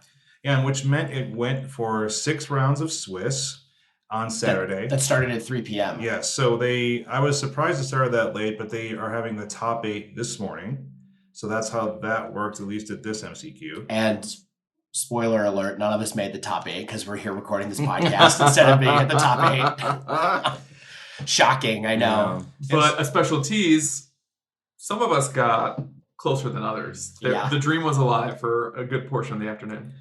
Yeah, and which meant it went for 6 rounds of Swiss on Saturday. That started at 3 p.m. Yeah, so I was surprised it started that late, but they are having the top 8 this morning. So that's how that worked, at least at this MCQ. And spoiler alert, none of us made the top 8 because we're here recording this podcast instead of being at the top 8. Shocking, I know. But a special tease, some of us got closer than others. The dream was alive for a good portion of the afternoon.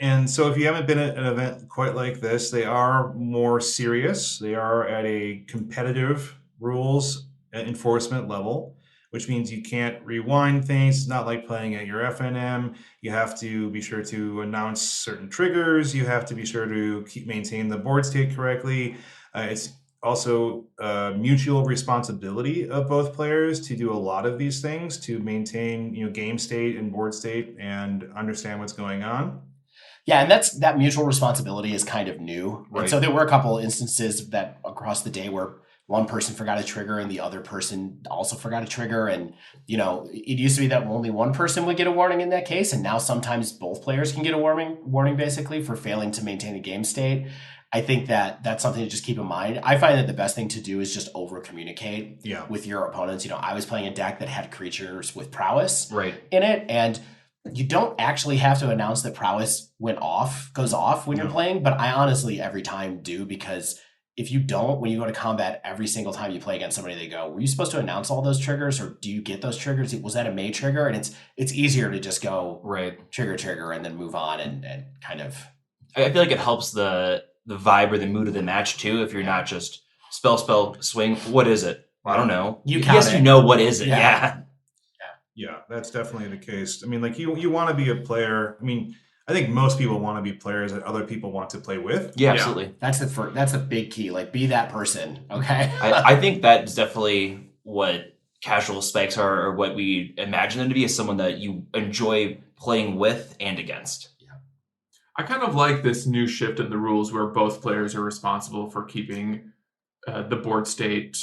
And so if you haven't been at an event quite like this, they are more serious. They are at a competitive rules enforcement level, which means you can't rewind things. It's not like playing at your FNM. You have to be sure to announce certain triggers. You have to be sure to maintain the board state correctly. It's also mutual responsibility of both players to do a lot of these things to maintain, game state and board state and understand what's going on. Yeah, and that mutual responsibility is kind of new. Right. And so there were a couple of instances that across the day where one person forgot a trigger and the other person also forgot a trigger. And, it used to be that only one person would get a warning in that case. And now sometimes both players can get a warning basically for failing to maintain the game state. I think that's something to just keep in mind. I find that the best thing to do is just over communicate with your opponents. I was playing a deck that had creatures with prowess in it, and you don't actually have to announce that prowess goes off when you're playing, but I honestly every time do, because if you don't, when you go to combat, every single time you play against somebody, they go, were you supposed to announce all those triggers, or do you get those triggers? Was that a May trigger? And it's easier to just go trigger and then move on and kind of. I feel like it helps the vibe or the mood of the match too. If you're not just spell, swing. What is it? Well, I don't know. Yes, you know what is it. Yeah, that's definitely the case. I mean, like you want to be a player. I mean, I think most people want to be players that other people want to play with. Yeah, absolutely. That's the big key. Like, be that person. Okay. I think that's definitely what casual specs are, or what we imagine them to be, is someone that you enjoy playing with and against. Yeah. I kind of like this new shift in the rules where both players are responsible for keeping the board state,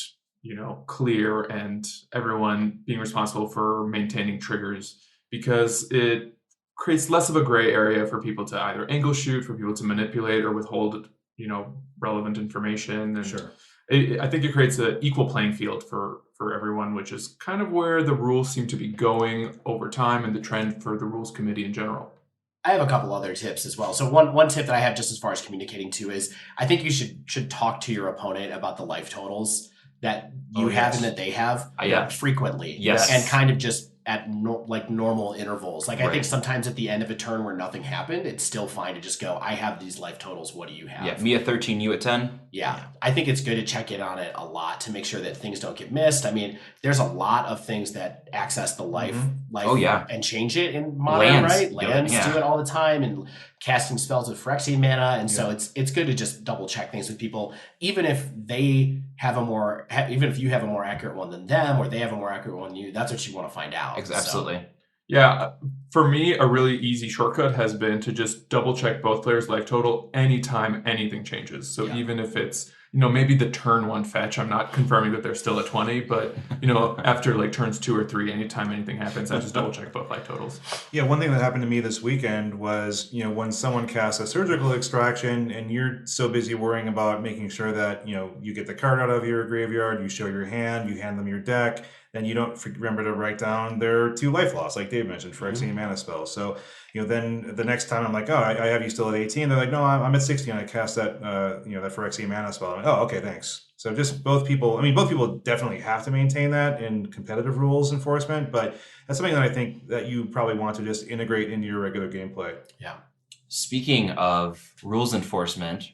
clear, and everyone being responsible for maintaining triggers, because it creates less of a gray area for people to either angle shoot, for people to manipulate or withhold, relevant information. And I think it creates an equal playing field for everyone, which is kind of where the rules seem to be going over time, and the trend for the rules committee in general. I have a couple other tips as well. So one tip that I have just as far as communicating to is, I think you should talk to your opponent about the life totals that you have and that they have frequently. Yes. And kind of just at normal intervals. Like, I think sometimes at the end of a turn where nothing happened, it's still fine to just go, I have these life totals. What do you have? Yeah, me at 13, you at 10. Yeah. I think it's good to check in on it a lot to make sure that things don't get missed. I mean, there's a lot of things that access the life and change it in Modern, right? Lands do it all the time, and casting spells with Phyrexian mana. And so it's good to just double check things with people, even if you have a more accurate one than them, or they have a more accurate one than you. That's what you want to find out. Absolutely. Yeah, for me, a really easy shortcut has been to just double check both players' life total anytime anything changes. So even if it's, maybe the turn 1 fetch, I'm not confirming that they're still at 20, but, after like turns 2 or 3, anytime anything happens, I just double check both life totals. Yeah, one thing that happened to me this weekend was, when someone casts a surgical extraction and you're so busy worrying about making sure that, you get the card out of your graveyard, you show your hand, you hand them your deck, then you don't remember to write down their 2 life loss, like Dave mentioned, Phyrexian mana spells. So, then the next time I'm like, oh, I have you still at 18. They're like, no, I'm at 16. I cast that, that Phyrexian mana spell. I'm like, oh, okay, thanks. So just both people definitely have to maintain that in competitive rules enforcement, but that's something that I think that you probably want to just integrate into your regular gameplay. Yeah. Speaking of rules enforcement,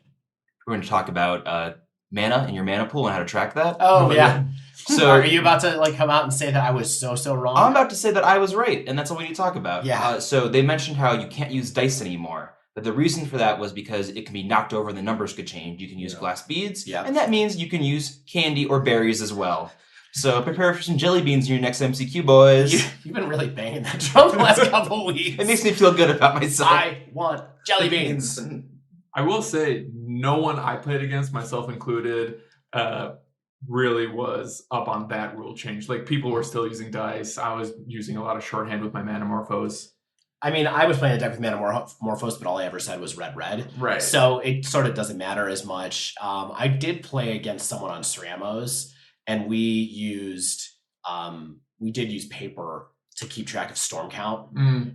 we're going to talk about mana and your mana pool and how to track that. Oh, yeah. So are you about to come out and say that I was so wrong? I'm about to say that I was right, and that's all we need to talk about. Yeah. So they mentioned how you can't use dice anymore, but the reason for that was because it can be knocked over and the numbers could change. You can use glass beads, and that means you can use candy or berries as well. So prepare for some jelly beans in your next MCQ, boys. You've been really banging that drum the last couple weeks. It makes me feel good about myself. I want jelly beans. I will say, no one I played against, myself included, really was up on that rule change. Like, people were still using dice. I was using a lot of shorthand with my Manamorphose. I mean, I was playing a deck with Manamorphose, but all I ever said was red. Right. So it sort of doesn't matter as much. I did play against someone on Ceramos, and we did use paper to keep track of storm count,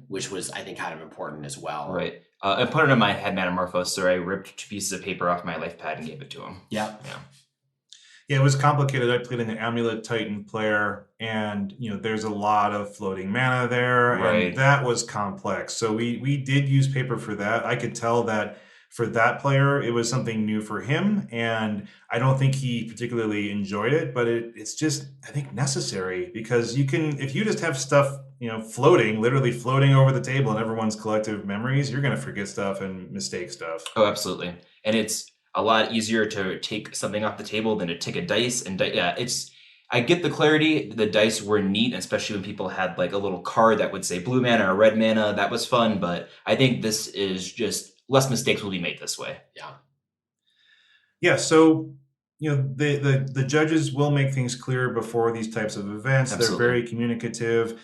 which was, I think, kind of important as well. Right. I put it in my head Manamorphose, so I ripped 2 pieces of paper off my life pad and gave it to him. Yeah. Yeah, it was complicated. I played an Amulet Titan player, and there's a lot of floating mana there, and that was complex. So we did use paper for that. I could tell that for that player, it was something new for him, and I don't think he particularly enjoyed it. But it's just, I think, necessary, because if you just have stuff literally floating over the table in everyone's collective memories, you're going to forget stuff and mistake stuff. Oh, absolutely, and it's a lot easier to take something off the table than to take a dice. And I get the clarity. The dice were neat, especially when people had like a little card that would say blue mana or red mana. That was fun, but I think this is just less mistakes will be made this way. Yeah. Yeah. So the judges will make things clear before these types of events. Absolutely. They're very communicative.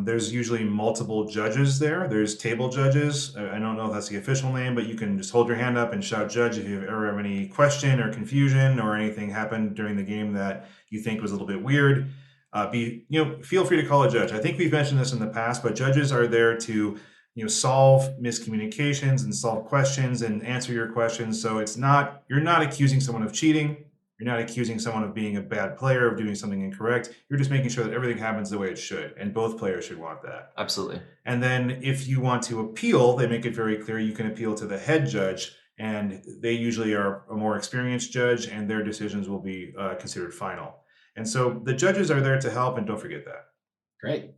There's usually multiple judges there. There's table judges. I don't know if that's the official name, but you can just hold your hand up and shout judge if you ever have any question or confusion or anything happened during the game that you think was a little bit weird. Feel free to call a judge. I think we've mentioned this in the past, but judges are there to solve miscommunications and solve questions and answer your questions. So you're not accusing someone of cheating. You're not accusing someone of being a bad player, of doing something incorrect. You're just making sure that everything happens the way it should. And both players should want that. Absolutely. And then if you want to appeal, they make it very clear you can appeal to the head judge. And they usually are a more experienced judge, and their decisions will be considered final. And so the judges are there to help, and don't forget that. Great.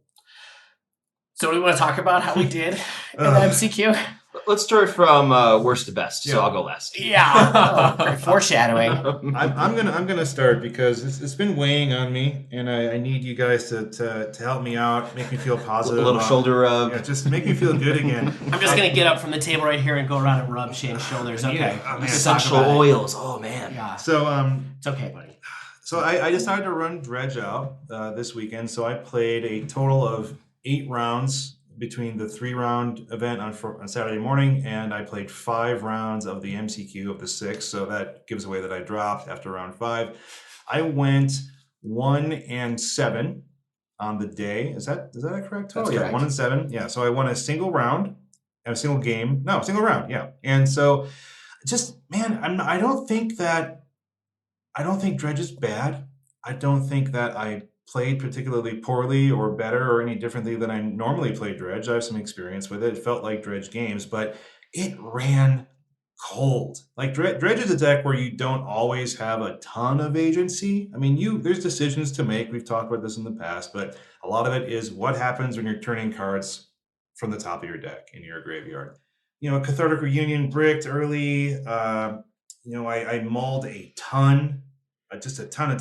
So do we want to talk about how we did in the MCQ? Let's start from worst to best. So I'll go last. Yeah. Great foreshadowing. I'm gonna start because it's been weighing on me, and I need you guys to help me out, make me feel positive. A little shoulder rub. Yeah, just make me feel good again. I'm just gonna get up from the table right here and go around and rub Shane's shoulders. Okay. Essential oils. Oh man. Yeah. So it's okay, buddy. So I decided to run Dredge out this weekend. So I played a total of 8 rounds between the 3-round event on Saturday morning, and I played 5 rounds of the MCQ of the 6. So that gives away that I dropped after round 5. I went 1-7 on the day. Is that correct? That's correct. 1-7. Yeah. So I won a single round, and a single game. No, single round. Yeah. And so, just man, I don't think Dredge is bad. I don't think that I played particularly poorly or better or any differently than I normally play Dredge. I have some experience with it. It felt like Dredge games, but it ran cold. Like Dredge is a deck where you don't always have a ton of agency. I mean, there's decisions to make. We've talked about this in the past, but a lot of it is what happens when you're turning cards from the top of your deck in your graveyard. Cathartic Reunion bricked early. I mulled a ton. Just a ton.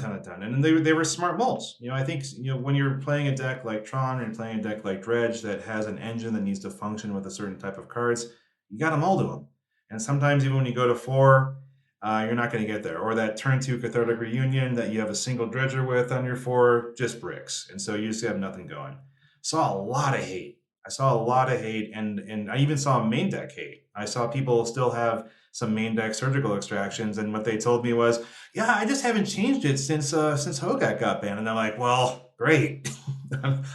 And they were smart mulls. I think, when you're playing a deck like Tron and you're playing a deck like Dredge that has an engine that needs to function with a certain type of cards, you got to mull to them. And sometimes even when you go to 4, you're not going to get there. Or that turn 2 Cathartic Reunion that you have a single Dredger with on your 4 just bricks. And so you just have nothing going. Saw a lot of hate. And I even saw main deck hate. I saw people still have some main deck surgical extractions, and what they told me was, yeah, I just haven't changed it since Hogaak got banned. And I'm like, well, great.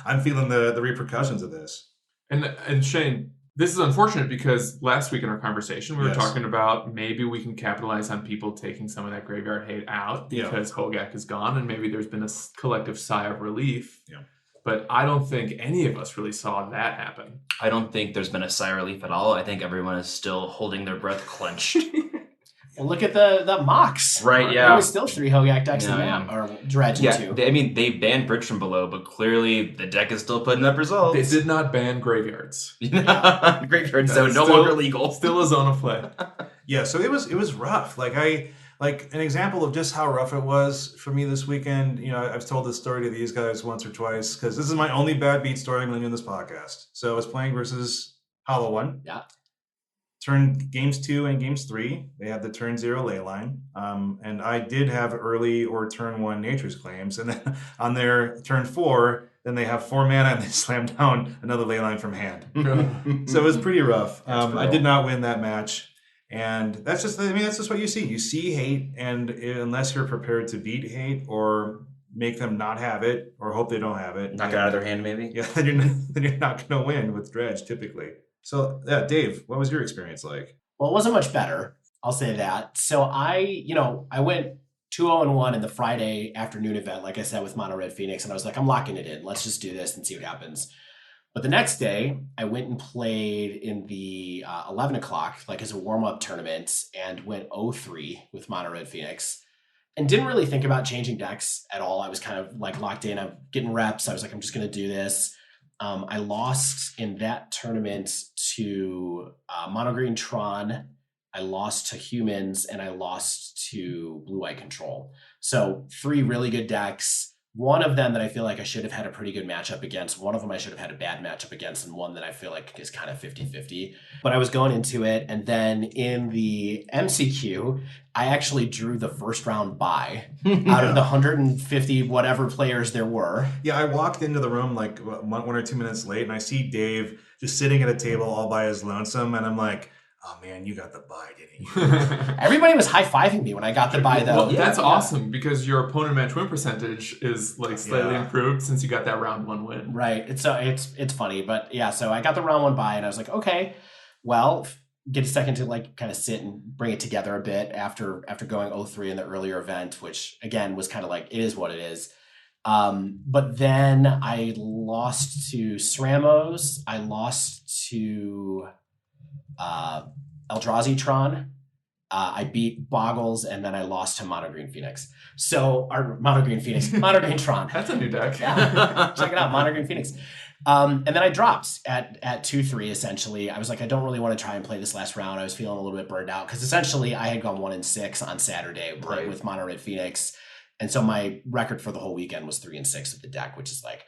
I'm feeling the repercussions of this. And Shane, this is unfortunate because last week in our conversation, we were talking about maybe we can capitalize on people taking some of that graveyard hate out because Hogaak is gone, and maybe there's been a collective sigh of relief. Yeah. But I don't think any of us really saw that happen. I don't think there's been a sigh of relief at all. I think everyone is still holding their breath clenched. Well, look at the MOCS. Right, yeah. There was still 3 Hogaak decks in there, or Dredge and 2. They banned Bridge from below, but clearly the deck is still putting up results. They did not ban graveyards. Graveyards, though, no longer legal. Still a zone of play. Yeah, so it was rough. Like an example of just how rough it was for me this weekend, I've told this story to these guys once or twice because this is my only bad beat story I'm going to do in this podcast. So I was playing versus Hollow One. Yeah. Turn games 2 and games 3. They had the turn 0 ley line. And I did have early or turn 1 Nature's Claims. And then on their turn 4, then they have 4 mana and they slam down another ley line from hand. So it was pretty rough. I did not win that match. And that's just what you see. You see hate, and unless you're prepared to beat hate or make them not have it or hope they don't have it, knock it out of their hand, maybe. Yeah, then you're not going to win with Dredge typically. So, Dave, what was your experience like? Well, it wasn't much better. I'll say that. So I went 2-0-1 in the Friday afternoon event, like I said, with Mono Red Phoenix, and I was like, I'm locking it in. Let's just do this and see what happens. But the next day, I went and played in the 11 o'clock, like as a warm-up tournament, and went 0-3 with Mono Red Phoenix. And didn't really think about changing decks at all. I was kind of like locked in. I'm getting reps. I was like, I'm just going to do this. I lost in that tournament to Mono Green Tron. I lost to Humans, and I lost to Blue Eye Control. So 3 really good decks. One of them that I feel like I should have had a pretty good matchup against. One of them I should have had a bad matchup against, and one that I feel like is kind of 50-50. But I was going into it, and then in the MCQ, I actually drew the first round bye out of the 150 whatever players there were. Yeah, I walked into the room like 1 or 2 minutes late, and I see Dave just sitting at a table all by his lonesome, and I'm like, oh man, you got the bye, didn't you? Everybody was high-fiving me when I got the bye, though. Well, that's awesome because your opponent match win percentage is like slightly improved since you got that round 1 win. Right. It's funny, but yeah. So I got the round 1 bye, and I was like, okay, well, get a second to like kind of sit and bring it together a bit after going 0-3 in the earlier event, which again was kind of like it is what it is. But then I lost to Sramos. I lost to Eldrazi Tron. I beat Boggles, and then I lost to Mono Green Phoenix. So, or Mono Green Phoenix, Mono Green Tron. That's a new deck. Yeah, check it out, Mono Green Phoenix. And then I dropped at 2-3, essentially. I was like, I don't really want to try and play this last round. I was feeling a little bit burned out, because essentially I had gone 1-6 on Saturday with Mono Red Phoenix. And so my record for the whole weekend was 3-6 with the deck, which is like,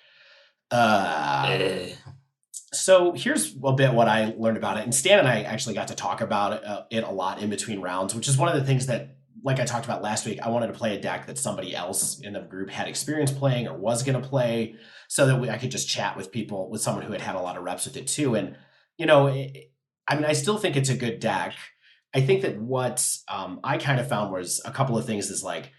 So here's a bit what I learned about it. And Stan and I actually got to talk about it a lot in between rounds, which is one of the things that, like I talked about last week, I wanted to play a deck that somebody else in the group had experience playing or was going to play, so that I could just chat with people, with someone who had a lot of reps with it too. And, you know, I still think it's a good deck. I think that what I kind of found was a couple of things is like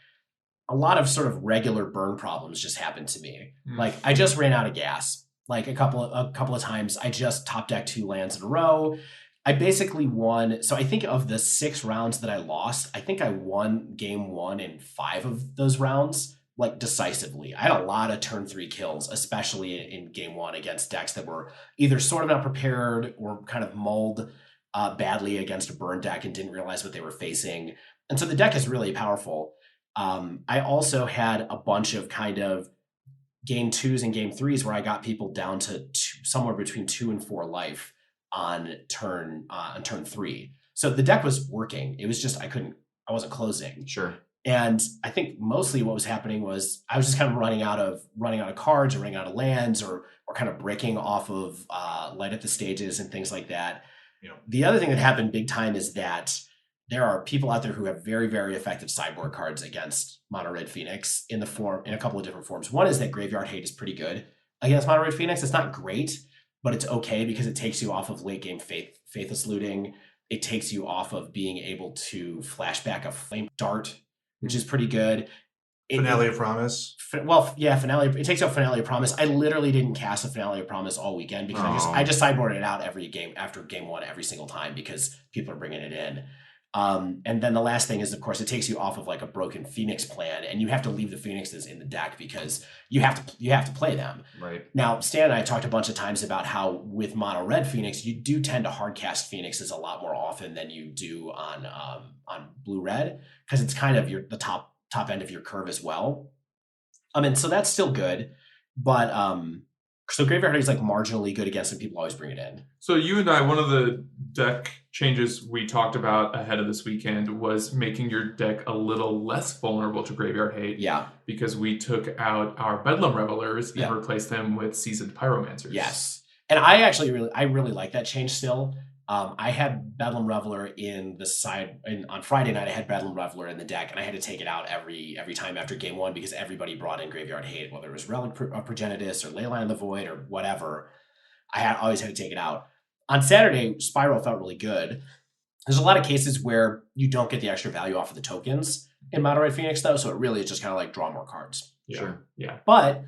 a lot of sort of regular burn problems just happened to me. Like I just ran out of gas. Like a couple of times, I just top decked 2 lands in a row. I basically won. So I think of the 6 rounds that I lost, I think I won game 1 in 5 of those rounds, like decisively. I had a lot of turn 3 kills, especially in game 1 against decks that were either sort of not prepared or kind of mulled badly against a burn deck and didn't realize what they were facing. And so the deck is really powerful. I also had a bunch of kind of game 2s and game 3s where I got people down to somewhere between 2 and 4 life on turn 3. So the deck was working. It was just I wasn't closing. Sure. And I think mostly what was happening was I was just kind of running out of cards or running out of lands or kind of breaking off of light up the stages and things like that. Yeah. The other thing that happened big time is that there are people out there who have very, very effective sideboard cards against Mono Red Phoenix in a couple of different forms. One is that Graveyard Hate is pretty good against Mono Red Phoenix. It's not great, but it's okay because it takes you off of late game Faithless Looting. It takes you off of being able to flashback a Flame Dart, which is pretty good. Finale of Promise. Finale. It takes out Finale of Promise. I literally didn't cast a Finale of Promise all weekend because I just sideboarded it out every game after game 1 every single time because people are bringing it in. And then the last thing is, of course, it takes you off of like a broken Phoenix plan, and you have to leave the Phoenixes in the deck because you have to play them. Right. Now, Stan and I talked a bunch of times about how with Mono Red Phoenix, you do tend to hardcast Phoenixes a lot more often than you do on Blue Red because it's kind of the top end of your curve as well. And so that's still good, but so Graveyard Hate is like marginally good against it. People always bring it in. So you and I, one of the deck changes we talked about ahead of this weekend was making your deck a little less vulnerable to Graveyard Hate. Yeah. Because we took out our Bedlam Revelers and replaced them with Seasoned Pyromancers. Yes. And I really like that change still. I had Bedlam Reveler on Friday night. I had Bedlam Reveler in the deck, and I had to take it out every time after game 1 because everybody brought in Graveyard Hate, whether it was Relic of Progenitus or Leyline of the Void or whatever. I always had to take it out. On Saturday, Spiral felt really good. There's a lot of cases where you don't get the extra value off of the tokens in Mono Red Phoenix, though, so it really is just kind of like draw more cards. Yeah. Sure. Yeah. But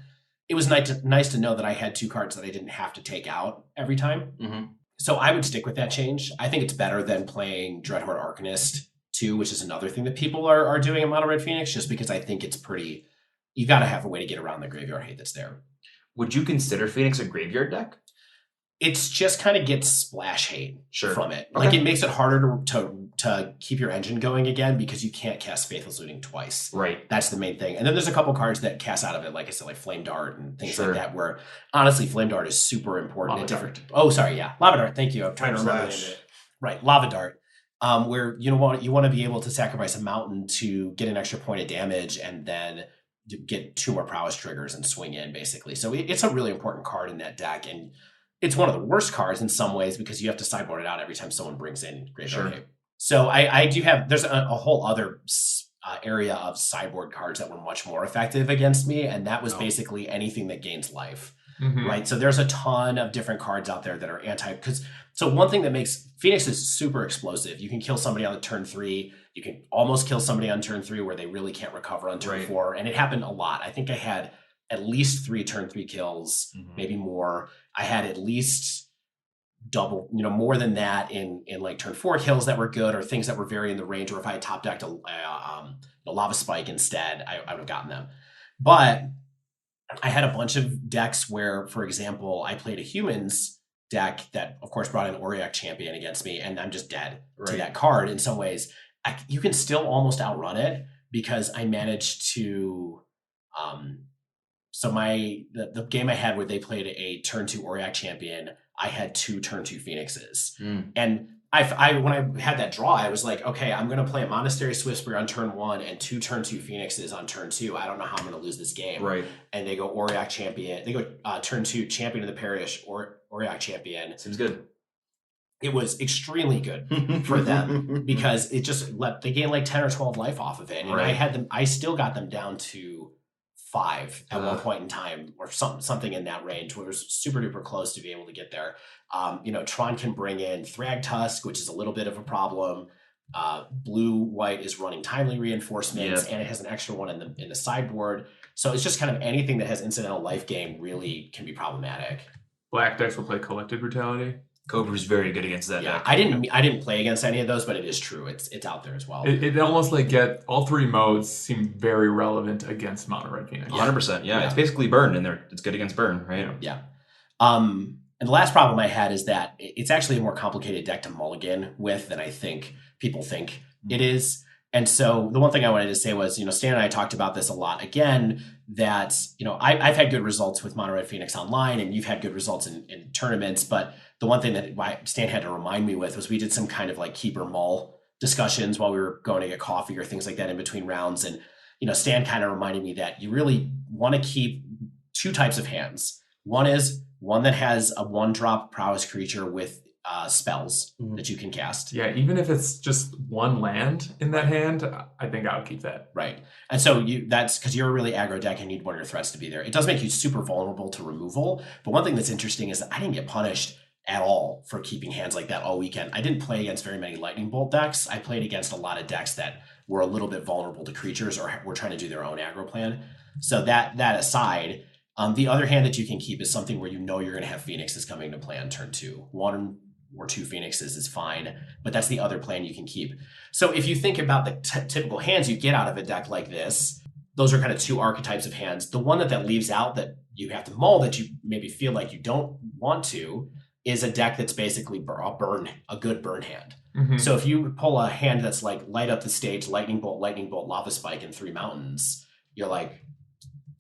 it was nice to know that I had 2 cards that I didn't have to take out every time. Mm-hmm. So I would stick with that change. I think it's better than playing Dreadhorde Arcanist 2, which is another thing that people are doing in Mono Red Phoenix, just because I think it's pretty... You got to have a way to get around the Graveyard Hate that's there. Would you consider Phoenix a graveyard deck? It's just kind of gets splash hate from it. Okay. Like it makes it harder to keep your engine going again because you can't cast Faithless Looting twice. Right. That's the main thing. And then there's a couple cards that cast out of it, like I said, like Flame Dart and things like that, where honestly Flame Dart is super important. Lava Dart. Thank you. I'm trying to remember it. Right. Lava Dart. Where you want to be able to sacrifice a mountain to get an extra point of damage and then get 2 more prowess triggers and swing in, basically. So it's a really important card in that deck, and it's one of the worst cards in some ways because you have to sideboard it out every time someone brings in Graveyard Ape. So I do have, there's a whole other area of sideboard cards that were much more effective against me, and that was basically anything that gains life. Right? So there's a ton of different cards out there that are so one thing that makes Phoenix is super explosive. You can kill somebody on the turn 3. You can almost kill somebody on turn 3 where they really can't recover on turn 4. And it happened a lot. I think I had at least 3 turn 3 kills, maybe more. I had at least double, more than that in like turn 4 kills that were good, or things that were very in the range, or if I had top decked a Lava Spike instead, I would have gotten them. But I had a bunch of decks where, for example, I played a humans deck that, of course, brought in Hogaak Champion against me, and I'm just dead to that card. In some ways, you can still almost outrun it because I managed to. So the game I had where they played a turn 2 Hogaak Champion, I had 2 turn 2 Phoenixes, and when I had that draw, I was like, okay, I'm going to play a Monastery Swiftspear on turn 1 and 2 turn 2 Phoenixes on turn 2. I don't know how I'm going to lose this game. Right. And they go Hogaak Champion. They go turn 2 Champion of the Parish or Hogaak Champion. Seems good. It was extremely good for them because it just they gained like 10 or 12 life off of it. And I still got them down to 5 at one point in time, or something in that range, where it was super duper close to be able to get there. Tron can bring in Thrag Tusk, which is a little bit of a problem. Blue-white is running timely reinforcements, and it has an extra one in the sideboard. So it's just kind of anything that has incidental life gain really can be problematic. Black decks will play Collected Brutality. Cobra's very good against that deck. I didn't play against any of those, but it is true. It's out there as well. It almost all 3 modes seem very relevant against Mono Red Phoenix. 100%. Yeah, it's basically burn, and it's good against burn, right? Yeah. And the last problem I had is that it's actually a more complicated deck to mulligan with than I think people think it is. And so the one thing I wanted to say was, Stan and I talked about this a lot again, that, I've had good results with Mono Red Phoenix online, and you've had good results in tournaments. But the one thing that Stan had to remind me with was we did some kind of like keep or mull discussions while we were going to get coffee or things like that in between rounds. And, Stan kind of reminded me that you really want to keep 2 types of hands. One is one that has a 1-drop prowess creature with spells that you can cast. Yeah, even if it's just 1 land in that hand, I think I would keep that. Right. And so that's because you're a really aggro deck and you need one of your threats to be there. It does make you super vulnerable to removal. But one thing that's interesting is that I didn't get punished at all for keeping hands like that all weekend. I didn't play against very many Lightning Bolt decks. I played against a lot of decks that were a little bit vulnerable to creatures or were trying to do their own aggro plan. So that aside, the other hand that you can keep is something where you're going to have Phoenixes coming to play on turn 2. 1 or 2 Phoenixes is fine, but that's the other plan you can keep. So if you think about the typical hands you get out of a deck like this, those are kind of 2 archetypes of hands. The one that leaves out that you have to mull, that you maybe feel like you don't want to, is a deck that's basically a good burn hand. So if you pull a hand that's like light up the stage, Lightning Bolt, Lava Spike, and 3 mountains, you're like,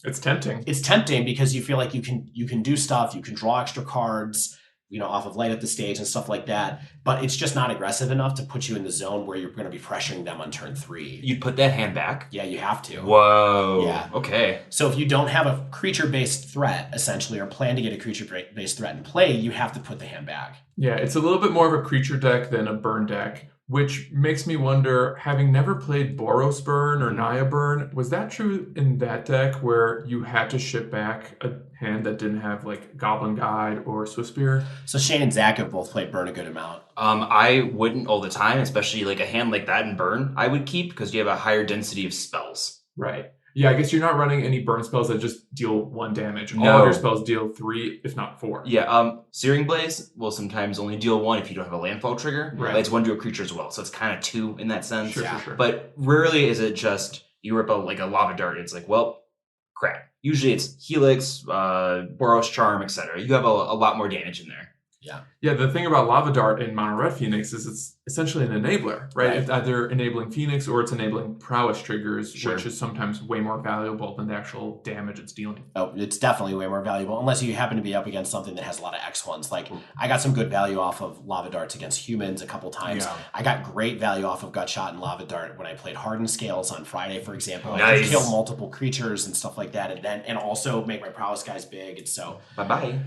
it's tempting. It's tempting because you feel like you can do stuff, you can draw extra cards, off of light up the stage and stuff like that. But it's just not aggressive enough to put you in the zone where you're going to be pressuring them on turn 3. You'd put that hand back? Yeah, you have to. Whoa. Yeah. Okay. So if you don't have a creature-based threat, essentially, or plan to get a creature-based threat in play, you have to put the hand back. Yeah, it's a little bit more of a creature deck than a burn deck, which makes me wonder, having never played Boros Burn or Naya Burn, was that true in that deck where you had to ship back a hand that didn't have like Goblin Guide or Swiftspear? So Shane and Zach have both played Burn a good amount. I wouldn't all the time, especially like a hand like that in Burn, I would keep because you have a higher density of spells. Right. Yeah, I guess you're not running any burn spells that just deal 1 damage. No. All of your spells deal 3, if not 4. Yeah, Searing Blaze will sometimes only deal 1 if you don't have a landfall trigger. Right. But it's 1 to a creature as well, so it's kind of 2 in that sense. Sure. But rarely is it just you rip out like a lava dart. It's like, well, crap. Usually it's Helix, Boros Charm, etc. You have a lot more damage in there. Yeah, the thing about Lava Dart in Mono Red Phoenix is it's essentially an enabler, right? It's either enabling Phoenix or it's enabling prowess triggers, which is sometimes way more valuable than the actual damage it's dealing. Oh, it's definitely way more valuable, unless you happen to be up against something that has a lot of X1s. Like, I got some good value off of Lava Darts against humans a couple times. Yeah. I got great value off of Gutshot and Lava Dart when I played Hardened Scales on Friday, for example. Nice. I could kill multiple creatures and stuff like that, and also make my prowess guys big. And so, bye-bye.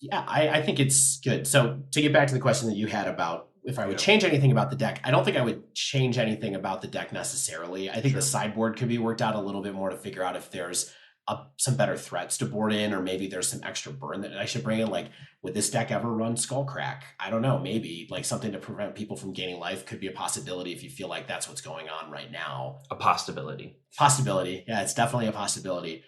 Yeah, I think it's good. So to get back to the question that you had about if I would change anything about the deck, I don't think I would change anything about the deck necessarily. I think the sideboard could be worked out a little bit more to figure out if there's some better threats to board in, or maybe there's some extra burn that I should bring in. Like, would this deck ever run Skullcrack? I don't know. Maybe like something to prevent people from gaining life could be a possibility if you feel like that's what's going on right now. A possibility. Possibility. Yeah, it's definitely a possibility.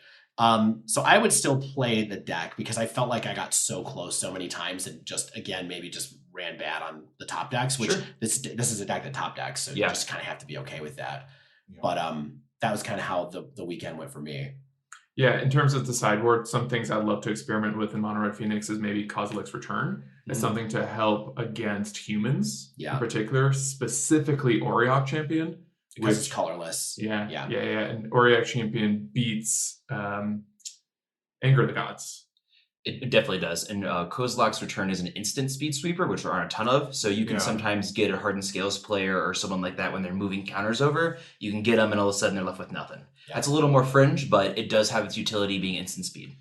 So I would still play the deck because I felt like I got so close so many times and just, again, maybe just ran bad on the top decks, which this is a deck that top decks. So you just kind of have to be okay with that. Yeah. But that was kind of how the weekend went for me. Yeah, in terms of the sideboard, some things I'd love to experiment with in Mono Red Phoenix is maybe Kozilek's Return as something to help against humans in particular, specifically Auriok Champion. Because it's colorless. Yeah. And Auriok Champion beats Anger of the Gods. It definitely does. And Kozilek's Return is an instant speed sweeper, which there aren't a ton of. So you can sometimes get a Hardened Scales player or someone like that when they're moving counters over. You can get them and all of a sudden they're left with nothing. Yeah. That's a little more fringe, but it does have its utility being instant speed.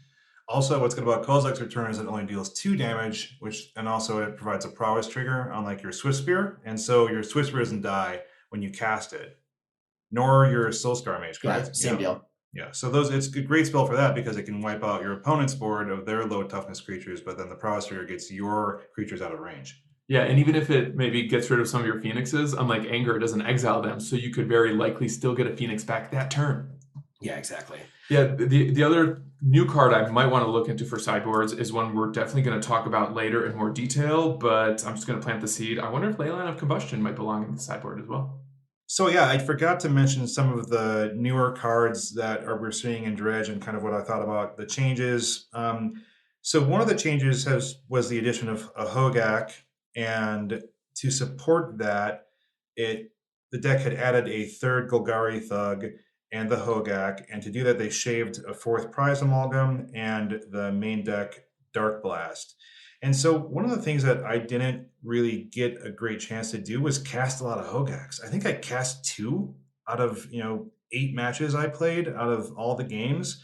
Also, what's good about Kozilek's Return is it only deals 2 damage, and also it provides a prowess trigger, unlike your Swift Spear. And so your Swift Spear doesn't die when you cast it, nor your Soulscar Mage, correct? Yeah, same deal. Yeah, so it's a great spell for that because it can wipe out your opponent's board of their low toughness creatures, but then the prowess trigger gets your creatures out of range. Yeah, and even if it maybe gets rid of some of your Phoenixes, unlike Anger, it doesn't exile them, so you could very likely still get a Phoenix back that turn. Yeah, exactly. Yeah, the other new card I might want to look into for sideboards is one we're definitely going to talk about later in more detail, but I'm just going to plant the seed. I wonder if Leyline of Combustion might belong in the sideboard as well. So yeah, I forgot to mention some of the newer cards that we're seeing in Dredge and kind of what I thought about the changes. So one of the changes was the addition of a Hogaak, and to support that, the deck had added a third Golgari Thug and the Hogaak, and to do that they shaved a 4th Prize Amalgam and the main deck Dark Blast. And so one of the things that I didn't really get a great chance to do was cast a lot of Hogaaks. I think I cast 2 out of 8 matches I played out of all the games.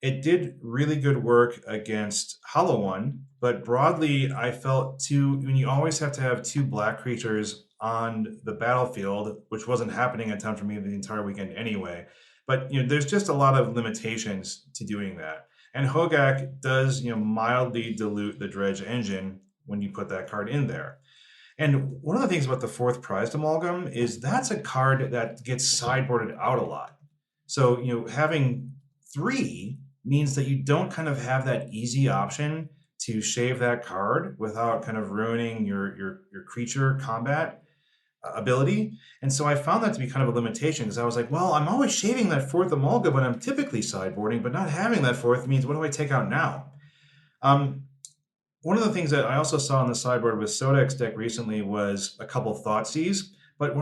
It did really good work against Hollow One, but broadly I felt when you always have to have 2 black creatures on the battlefield, which wasn't happening a ton for me the entire weekend anyway. But there's just a lot of limitations to doing that. And Hogaak does, mildly dilute the Dredge engine when you put that card in there. And one of the things about the 4th Prized Amalgam is that's a card that gets sideboarded out a lot. So, having 3 means that you don't kind of have that easy option to shave that card without kind of ruining your creature combat ability. And so I found that to be kind of a limitation because I was like, well, I'm always shaving that 4th Amalgam when I'm typically sideboarding, but not having that 4th means what do I take out now? One of the things that I also saw on the sideboard with Sodek's deck recently was a couple Thoughtseize, but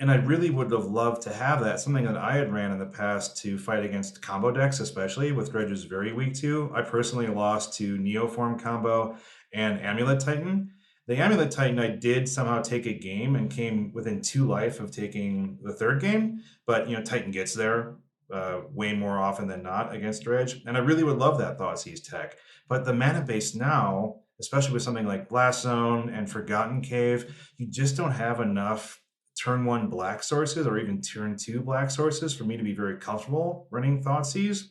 and I really would have loved to have that, something that I had ran in the past to fight against combo decks, especially with Dredge is very weak to. I personally lost to Neoform combo and Amulet Titan. The Amulet Titan, I did somehow take a game and came within 2 life of taking the 3rd game, but Titan gets there way more often than not against Dredge, and I really would love that Thoughtseize tech. But the mana base now, especially with something like Blast Zone and Forgotten Cave, you just don't have enough turn 1 black sources or even turn 2 black sources for me to be very comfortable running Thoughtseize.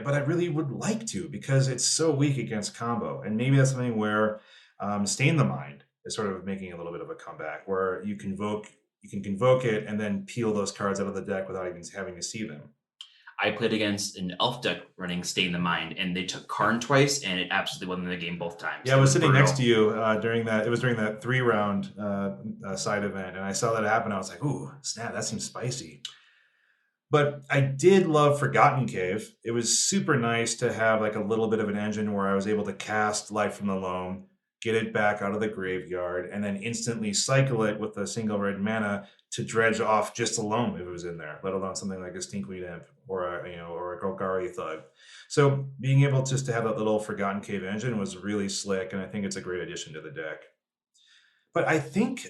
But I really would like to because it's so weak against combo, and maybe that's something where Stain the Mind is sort of making a little bit of a comeback where you can convoke it and then peel those cards out of the deck without even having to see them. I played against an elf deck running Stain the Mind, and they took Karn twice, and it absolutely won the game both times. Yeah, I was sitting next to you during that 3-round side event, and I saw that happen. I was like, ooh, snap, that seems spicy. But I did love Forgotten Cave. It was super nice to have like a little bit of an engine where I was able to cast Life from the Loam, get it back out of the graveyard, and then instantly cycle it with a single red mana to dredge off just alone if it was in there, let alone something like a Stinkweed Imp or a Golgari Thug. So being able just to have that little Forgotten Cave engine was really slick, and I think it's a great addition to the deck. But I think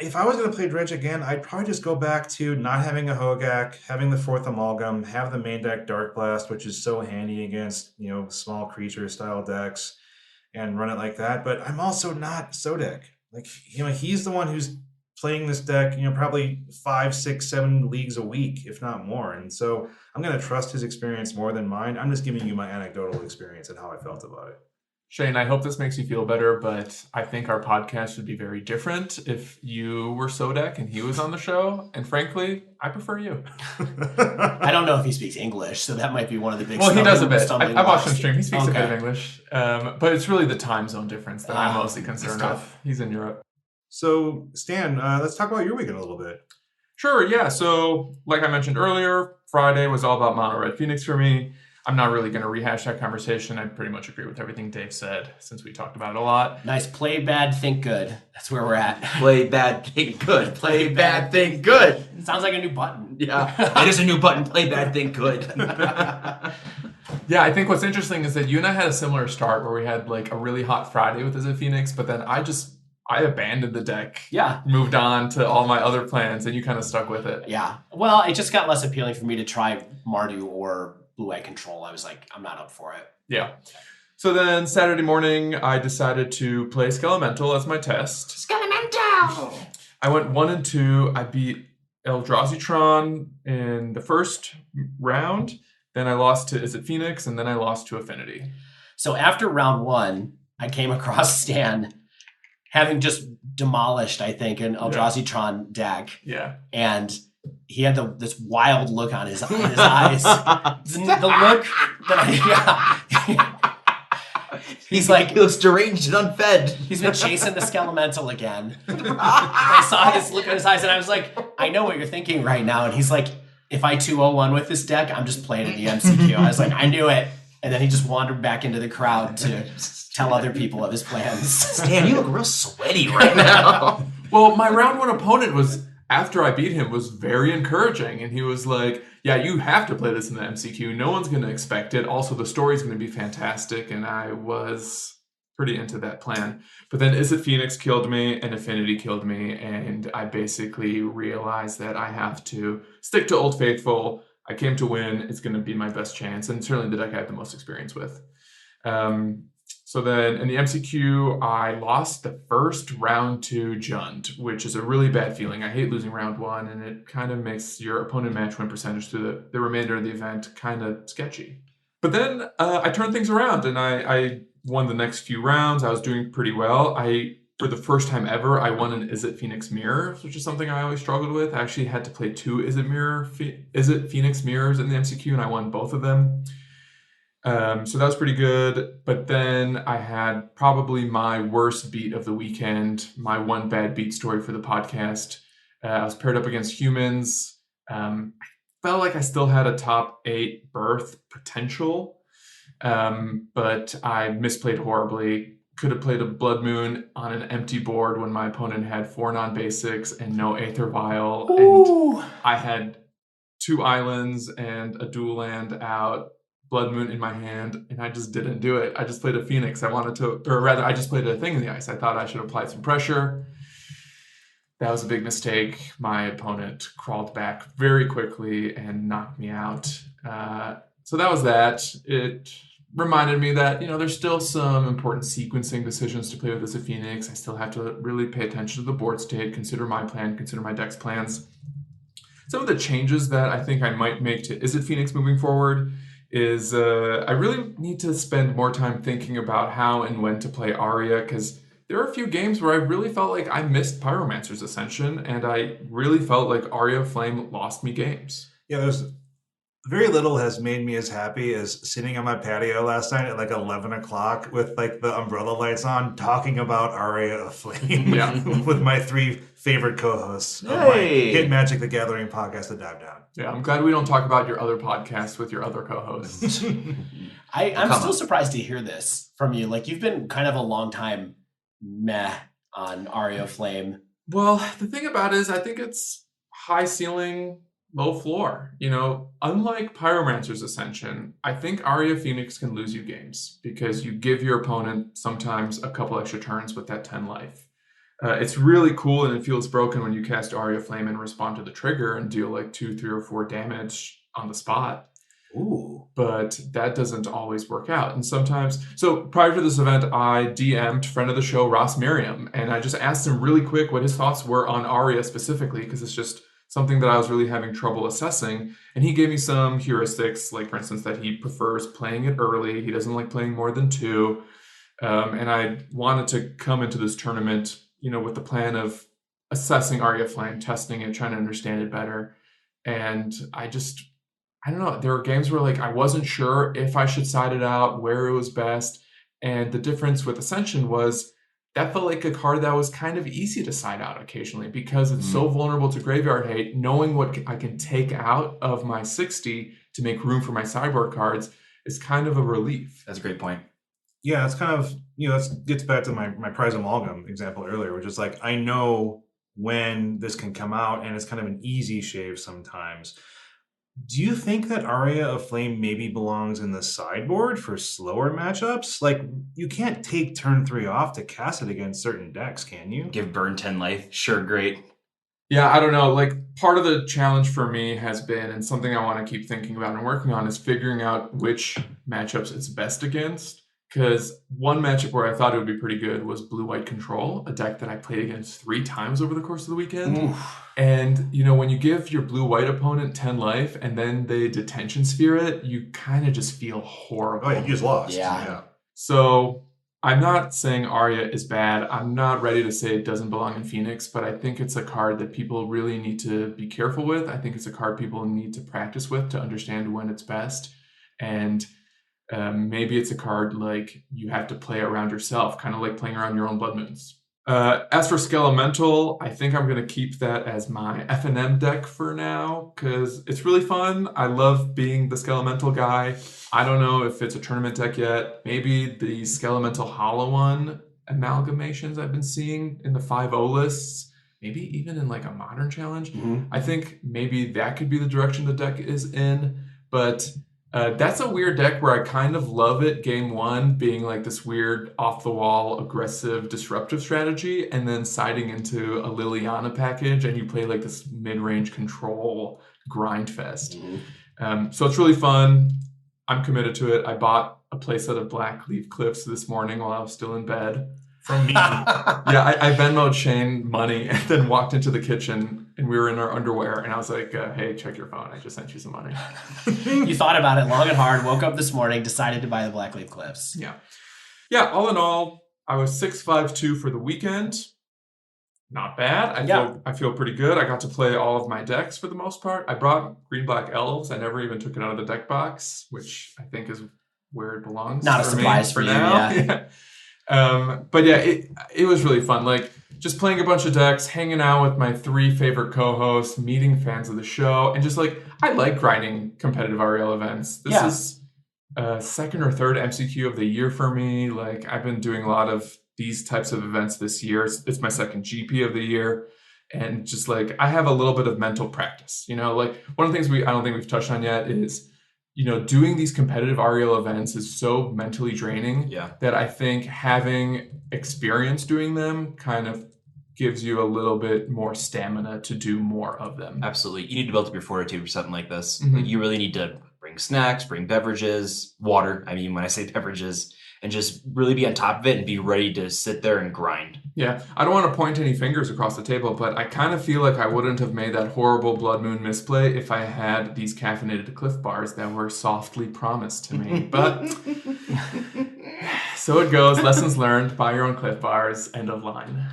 if I was going to play Dredge again, I'd probably just go back to not having a Hogaak, having the 4th Amalgam, have the main deck Dark Blast, which is so handy against, small creature style decks, and run it like that. But I'm also not Sodek. Like, he's the one who's playing this deck, probably 5, 6, 7 leagues a week, if not more. And so I'm going to trust his experience more than mine. I'm just giving you my anecdotal experience and how I felt about it. Shane, I hope this makes you feel better, but I think our podcast would be very different if you were Sodek and he was on the show. And frankly, I prefer you. I don't know if he speaks English, so that might be one of the big Well, he does a bit. I watched him stream. He speaks a bit of English. But it's really the time zone difference that I'm mostly concerned with. He's in Europe. So, Stan, let's talk about your weekend a little bit. Sure, yeah. So, like I mentioned earlier, Friday was all about Mono Red Phoenix for me. I'm not really going to rehash that conversation. I pretty much agree with everything Dave said since we talked about it a lot. Nice. Play bad, think good. That's where we're at. Play bad, think good. Play bad, think good. It sounds like a new button. Yeah, it is a new button. Play bad, think good. Yeah, I think what's interesting is that you and I had a similar start where we had like a really hot Friday with Izzet Phoenix, but then I abandoned the deck. Yeah. Moved on to all my other plans, and you kind of stuck with it. Yeah. Well, it just got less appealing for me to try Mardu or Blue-Eye Control. I was like, I'm not up for it. Yeah. So then Saturday morning, I decided to play Skelemental as my test. Skelemental! I went 1 and 2. I beat Eldrazi in the first round. Then I lost to Izzet Phoenix, and then I lost to Affinity. So after round 1, I came across Stan having just demolished, I think, an Eldrazi deck. Yeah. And he had this wild look on his eyes. The look that he's like, he looks deranged and unfed. He's been chasing the Skelemental again. I saw this look on his eyes, and I was like, I know what you're thinking right now. And he's like, if I 2-0-1 with this deck, I'm just playing in the MCQ. I was like, I knew it. And then he just wandered back into the crowd to tell other people of his plans. Stan, you look real sweaty right now. Well, my round 1 opponent was, after I beat him, was very encouraging. And he was like, yeah, you have to play this in the MCQ. No one's going to expect it. Also, the story's going to be fantastic. And I was pretty into that plan. But then Izzet Phoenix killed me and Affinity killed me. And I basically realized that I have to stick to Old Faithful. I came to win. It's going to be my best chance. And certainly the deck I have the most experience with. So then in the MCQ, I lost the first round to Jund, which is a really bad feeling. I hate losing round 1, and it kind of makes your opponent match win percentage through the remainder of the event kind of sketchy. But then I turned things around, and I won the next few rounds. I was doing pretty well. For the first time ever, I won an Izzet Phoenix Mirror, which is something I always struggled with. I actually had to play 2 Izzet Phoenix Mirrors in the MCQ, and I won both of them. So that was pretty good. But then I had probably my worst beat of the weekend, my one bad beat story for the podcast. I was paired up against humans. I felt like I still had a top 8 berth potential, but I misplayed horribly. Could have played a Blood Moon on an empty board when my opponent had 4 non-basics and no Aether Vial. Ooh. And I had 2 islands and a dual land out, Blood Moon in my hand, and I just didn't do it. I just played a Phoenix. I just played a Thing in the Ice. I thought I should apply some pressure. That was a big mistake. My opponent crawled back very quickly and knocked me out. So that was that. It reminded me that, there's still some important sequencing decisions to play with as a Phoenix. I still have to really pay attention to the board state, consider my plan, consider my deck's plans. Some of the changes that I think I might make to Izzet Phoenix moving forward is I really need to spend more time thinking about how and when to play Aria, because there are a few games where I really felt like I missed Pyromancer's Ascension, and I really felt like Aria of Flame lost me games. Yeah, there's very little has made me as happy as sitting on my patio last night at like 11 o'clock with like the umbrella lights on, talking about Aria of Flame with my 3 favorite co-hosts of my Hit Magic the Gathering podcast, The Dive Down. Yeah, I'm glad we don't talk about your other podcasts with your other co-hosts. I'm still surprised to hear this from you. Like, you've been kind of a long time meh on Aria Flame. Well, the thing about it is I think it's high ceiling, low floor. Unlike Pyromancer's Ascension, I think Aria Phoenix can lose you games because you give your opponent sometimes a couple extra turns with that 10 life. It's really cool and it feels broken when you cast Aria Flame and respond to the trigger and deal like 2, 3, or 4 damage on the spot. Ooh. But that doesn't always work out. And sometimes, so prior to this event, I DM'd friend of the show, Ross Merriam, and I just asked him really quick what his thoughts were on Aria specifically, because it's just something that I was really having trouble assessing. And he gave me some heuristics, like for instance, that he prefers playing it early. He doesn't like playing more than 2. And I wanted to come into this tournament, with the plan of assessing Aria Flame, testing it, trying to understand it better. And I don't know. There were games where I wasn't sure if I should side it out, where it was best. And the difference with Ascension was that felt like a card that was kind of easy to side out occasionally because it's so vulnerable to graveyard hate. Knowing what I can take out of my 60 to make room for my sideboard cards is kind of a relief. That's a great point. Yeah, it's kind of, that gets back to my Prize Amalgam example earlier, which is I know when this can come out and it's kind of an easy shave sometimes. Do you think that Aria of Flame maybe belongs in the sideboard for slower matchups? You can't take turn 3 off to cast it against certain decks, can you? Give burn 10 life. Sure, great. Yeah, I don't know. Part of the challenge for me has been, and something I want to keep thinking about and working on, is figuring out which matchups it's best against. Because one matchup where I thought it would be pretty good was Blue-White Control, a deck that I played against 3 times over the course of the weekend. Oof. And, when you give your blue-white opponent 10 life and then they detention sphere it, you kind of just feel horrible. Oh, yeah, you just lost. Yeah. So I'm not saying Aria is bad. I'm not ready to say it doesn't belong in Phoenix, but I think it's a card that people really need to be careful with. I think it's a card people need to practice with to understand when it's best. And maybe it's a card you have to play around yourself, kind of like playing around your own Blood Moons. As for Skelemental, I think I'm going to keep that as my FNM deck for now because it's really fun. I love being the Skelemental guy. I don't know if it's a tournament deck yet. Maybe the Skelemental Hollow One amalgamations I've been seeing in the 5-0 lists, maybe even in a modern challenge. Mm-hmm. I think maybe that could be the direction the deck is in, but that's a weird deck where I kind of love it. Game 1 being this weird off-the-wall, aggressive, disruptive strategy, and then siding into a Liliana package, and you play this mid-range control grind fest. Mm-hmm. So it's really fun. I'm committed to it. I bought a playset of Black Leaf Cliffs this morning while I was still in bed. From me. Yeah, I Venmo'd Shane money and then walked into the kitchen and we were in our underwear and I was like, hey, check your phone. I just sent you some money. You thought about it long and hard, woke up this morning, decided to buy the Black Leaf Cliffs. Yeah, all in all, I was 6-5-2 for the weekend. Not bad. I feel pretty good. I got to play all of my decks for the most part. I brought Green-Black Elves. I never even took it out of the deck box, which I think is where it belongs. Not a surprise for you, now. Yeah. But yeah, it was really fun. Just playing a bunch of decks, hanging out with my 3 favorite co-hosts, meeting fans of the show, and just I like grinding competitive RL events. This is second or third MCQ of the year for me. I've been doing a lot of these types of events this year. It's my second GP of the year. And just I have a little bit of mental practice, one of the things I don't think we've touched on yet is, doing these competitive REL events is so mentally draining that I think having experience doing them kind of gives you a little bit more stamina to do more of them. Absolutely. You need to build up your fortitude for something like this. Mm-hmm. You really need to bring snacks, bring beverages, water. I mean, when I say beverages, and just really be on top of it and be ready to sit there and grind. Yeah, I don't want to point any fingers across the table, but I kind of feel like I wouldn't have made that horrible Blood Moon misplay if I had these caffeinated Cliff Bars that were softly promised to me. But so it goes. Lessons learned. Buy your own Cliff Bars. End of line.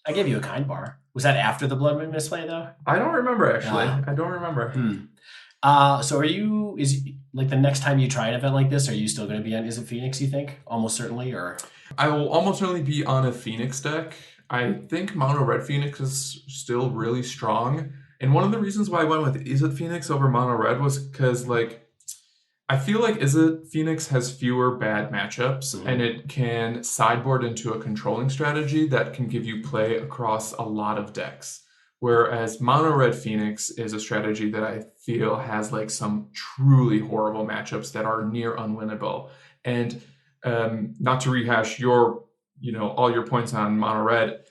I gave you a kind bar. Was that after the Blood Moon misplay, though? I don't remember, actually. I don't remember. So is the next time you try an event like this, are you still going to be on, is it Phoenix, you think? Almost certainly, or? I will almost certainly be on a Phoenix deck. I think Mono Red Phoenix is still really strong. And one of the reasons why I went with Is It Phoenix over Mono Red was because, I feel like Izzet Phoenix has fewer bad matchups, and it can sideboard into a controlling strategy that can give you play across a lot of decks. Whereas Mono Red Phoenix is a strategy that I feel has like some truly horrible matchups that are near unwinnable. And not to rehash your, all your points on Mono Red,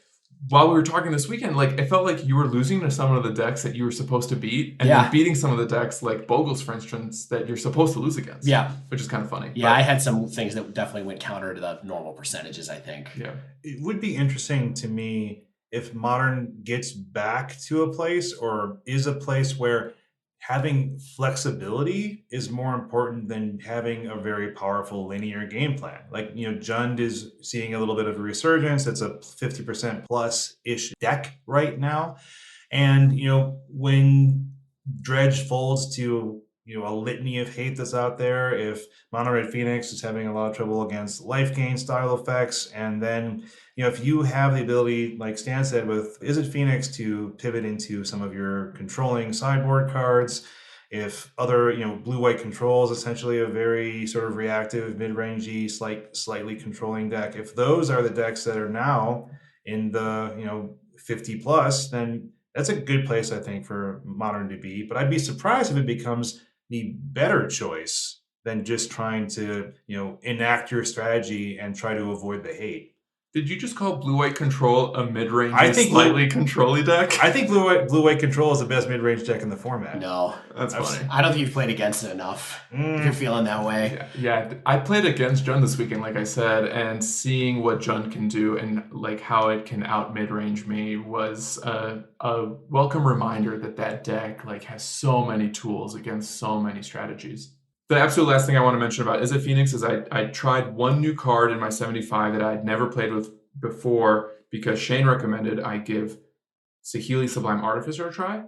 while we were talking this weekend, like it felt like you were losing to some of the decks that you were supposed to beat, and then beating some of the decks like Bogles, for instance, that you're supposed to lose against. Yeah, which is kind of funny. Yeah, I had some things that definitely went counter to the normal percentages, I think. Yeah, it would be interesting to me if Modern gets back to a place or is a place where having flexibility is more important than having a very powerful linear game plan. Like, Jund is seeing a little bit of a resurgence. It's a 50% plus-ish deck right now. And, when Dredge folds to, a litany of hate that's out there, if Mono Red Phoenix is having a lot of trouble against life gain style effects, and then, if you have the ability, like Stan said, with Izzet Phoenix to pivot into some of your controlling sideboard cards, if other, blue-white control is essentially a very sort of reactive, mid-rangey, slightly controlling deck, if those are the decks that are now in the, 50 plus, then that's a good place, I think, for Modern to be. But I'd be surprised if it becomes the better choice than just trying to, enact your strategy and try to avoid the hate. Did you just call blue-white control a mid-range, slightly control-y deck? I think blue-white control is the best mid-range deck in the format. No. That's funny. I don't think you've played against it enough. If you're feeling that way. Yeah, I played against Jund this weekend, like I said, and seeing what Jund can do and like how it can out mid-range me was a welcome reminder that deck like has so many tools against so many strategies. The absolute last thing I want to mention about Izzet Phoenix is I tried one new card in my 75 that I'd never played with before because Shane recommended I give Saheeli Sublime Artificer a try,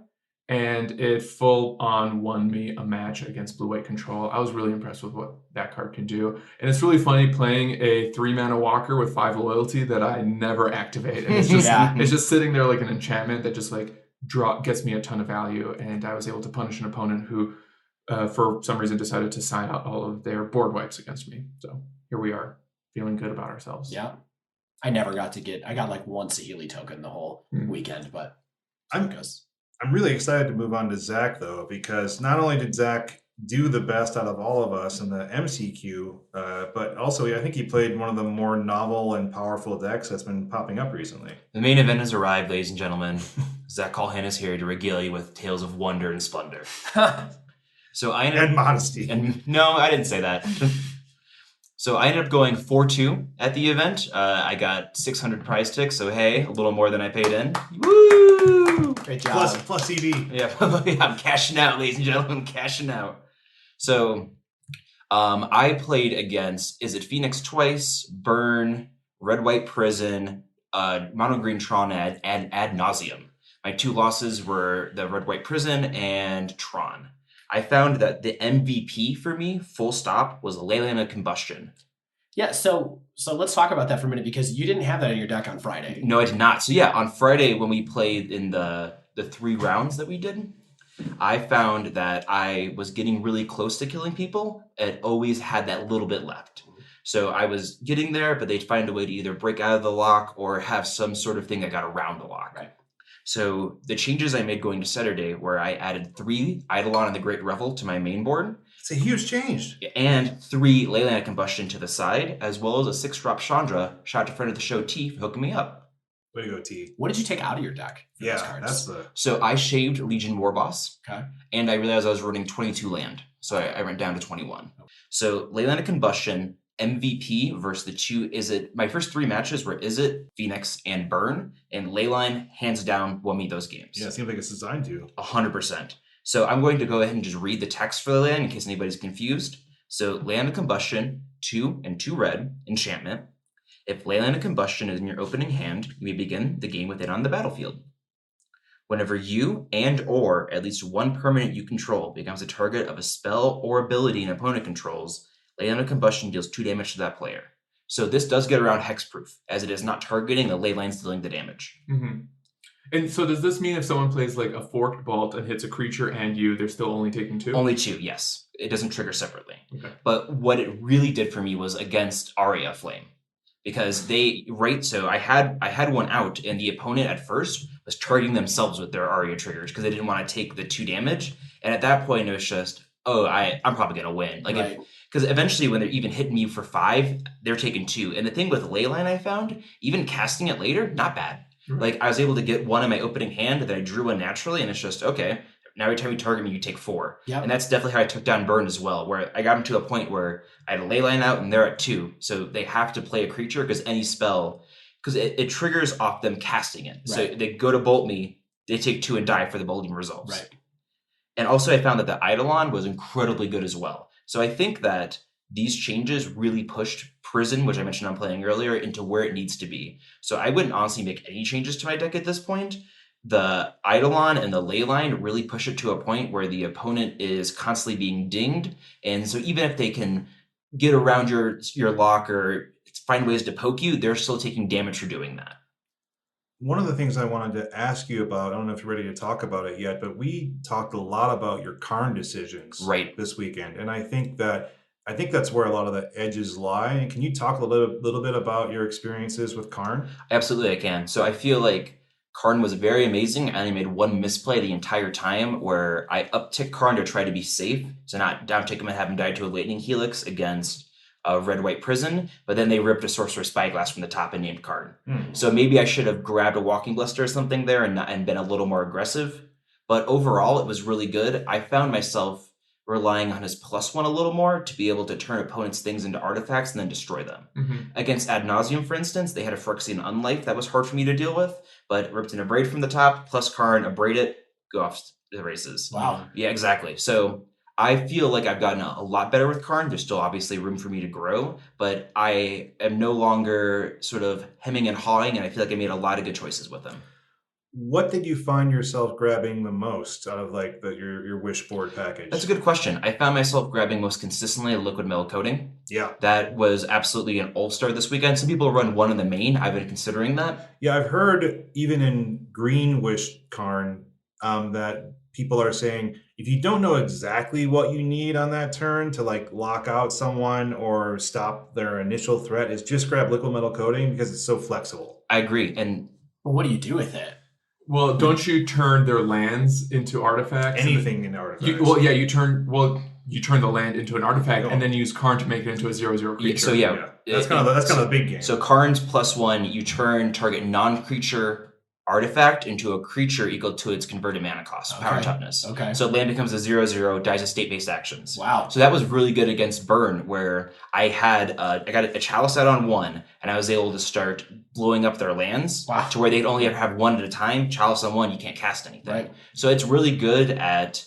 and it full on won me a match against blue-white control. I was really impressed with what that card can do. And it's really funny playing a 3-mana walker with 5 loyalty that I never activate. And it's just it's just sitting there like an enchantment that just like gets me a ton of value, and I was able to punish an opponent who for some reason decided to sign out all of their board wipes against me. So here we are, feeling good about ourselves. Yeah. I got like one Saheeli token the whole weekend, but I'm really excited to move on to Zach, though, because not only did Zach do the best out of all of us in the MCQ, but also I think he played one of the more novel and powerful decks that's been popping up recently. The main event has arrived, ladies and gentlemen. Zach Colhan is here to regale you with tales of wonder and splendor. So I ended and modesty. And no, I didn't say that. So I ended up going 4-2 at the event. I got 600 prize ticks, so hey, a little more than I paid in. Woo! Great job. Plus EV. Yeah, I'm cashing out, ladies and gentlemen. I'm cashing out. So I played against Izzet Phoenix twice, Burn, Red White Prison, Mono Green Tron ad nauseum. My 2 losses were the Red White Prison and Tron. I found that the MVP for me, full stop, was Leyline of Combustion. Yeah, so let's talk about that for a minute, because you didn't have that in your deck on Friday. No, I did not. So yeah, on Friday when we played in the 3 rounds that we did, I found that I was getting really close to killing people. It always had that little bit left. So I was getting there, but they'd find a way to either break out of the lock or have some sort of thing that got around the lock. Right. So the changes I made going to Saturday, where I added 3 Eidolon and the Great Revel to my main board. It's a huge change. And 3 Leyline of Combustion to the side, as well as a 6-drop Chandra, shot to friend of the show T for hooking me up. Way to go, T. What did you take out of your deck for those Yeah, cards? that's the... So I shaved Legion Warboss. Okay. And I realized I was running 22 land. So I went down to 21. So Leyline of Combustion, MVP versus the 2 Izzet. My first 3 matches were Izzet, Phoenix, and Burn. And Leyline, hands down, won me those games. Yeah, it seems like it's designed to. 100%. So I'm going to go ahead and just read the text for the land in case anybody's confused. So Leyline of Combustion, 2 and 2 red, enchantment. If Leyline of Combustion is in your opening hand, you may begin the game with it on the battlefield. Whenever you and or at least one permanent you control becomes a target of a spell or ability an opponent controls, Leyline of Combustion deals 2 damage to that player. So this does get around hexproof, as it is not targeting the ley lines dealing the damage. Mm-hmm. And so does this mean if someone plays like a forked bolt and hits a creature and you, they're still only taking 2? Only 2, yes. It doesn't trigger separately. Okay. But what it really did for me was against Aria Flame. Because so I had one out, and the opponent at first was targeting themselves with their Aria triggers because they didn't want to take the 2 damage. And at that point, it was just, I'm probably gonna win. Like, because eventually, when they're even hitting me for 5, they're taking 2. And the thing with Leyline, I found, even casting it later, not bad. Right. Like, I was able to get 1 in my opening hand that I drew one naturally, and it's just okay. Now every time you target me, you take 4. Yep. And that's definitely how I took down Burn as well, where I got him to a point where I had a Leyline out and they're at 2. So they have to play a creature because any spell, because it triggers off them casting it. Right. So they go to bolt me, they take 2 and die for the bolting results. Right. And also I found that the Eidolon was incredibly good as well. So I think that these changes really pushed Prison, which I mentioned on playing earlier, into where it needs to be. So I wouldn't honestly make any changes to my deck at this point. The Eidolon and the Leyline really push it to a point where the opponent is constantly being dinged. And so even if they can get around your lock or find ways to poke you, they're still taking damage for doing that. One of the things I wanted to ask you about, I don't know if you're ready to talk about it yet, but we talked a lot about your Karn decisions this weekend. And I think that's where a lot of the edges lie. And can you talk a little bit about your experiences with Karn? Absolutely, I can. So I feel like Karn was very amazing. I only made 1 misplay the entire time where I uptick Karn to try to be safe. So not downtick him and have him die to a Lightning Helix against a Red-White Prison, but then they ripped a Sorcerer Spyglass from the top and named Karn. So maybe I should have grabbed a Walking Blister or something there and been a little more aggressive. But overall, it was really good. I found myself relying on his +1 a little more to be able to turn opponents' things into artifacts and then destroy them. Against Ad Nauseam, for instance, they had a Phyrexian Unlife that was hard for me to deal with, but ripped an Abrade from the top, plus Karn, Abrade it, go off the races. Wow. Yeah, exactly. So I feel like I've gotten a lot better with Karn. There's still obviously room for me to grow, but I am no longer sort of hemming and hawing, and I feel like I made a lot of good choices with him. What did you find yourself grabbing the most out of like your wish board package? That's a good question. I found myself grabbing most consistently a Liquid Metal Coating. Yeah. That was absolutely an all-star this weekend. Some people run 1 in the main. I've been considering that. Yeah, I've heard even in green wish Karn that people are saying if you don't know exactly what you need on that turn to like lock out someone or stop their initial threat, is just grab Liquid Metal Coating because it's so flexible. I agree. But what do you do with it? Well, don't you turn their lands into artifacts? Anything in artifacts. You turn the land into an artifact and then use Karn to make it into a 0/0 creature. So that's kind of the big game. So Karn's +1, you turn target non-creature artifact into a creature equal to its converted mana cost, power toughness. Okay. So land becomes a 0/0, dies of state-based actions. Wow. So that was really good against Burn, where I got a Chalice out on 1, and I was able to start blowing up their lands to where they'd only have 1 at a time. Chalice on 1, you can't cast anything. Right. So it's really good at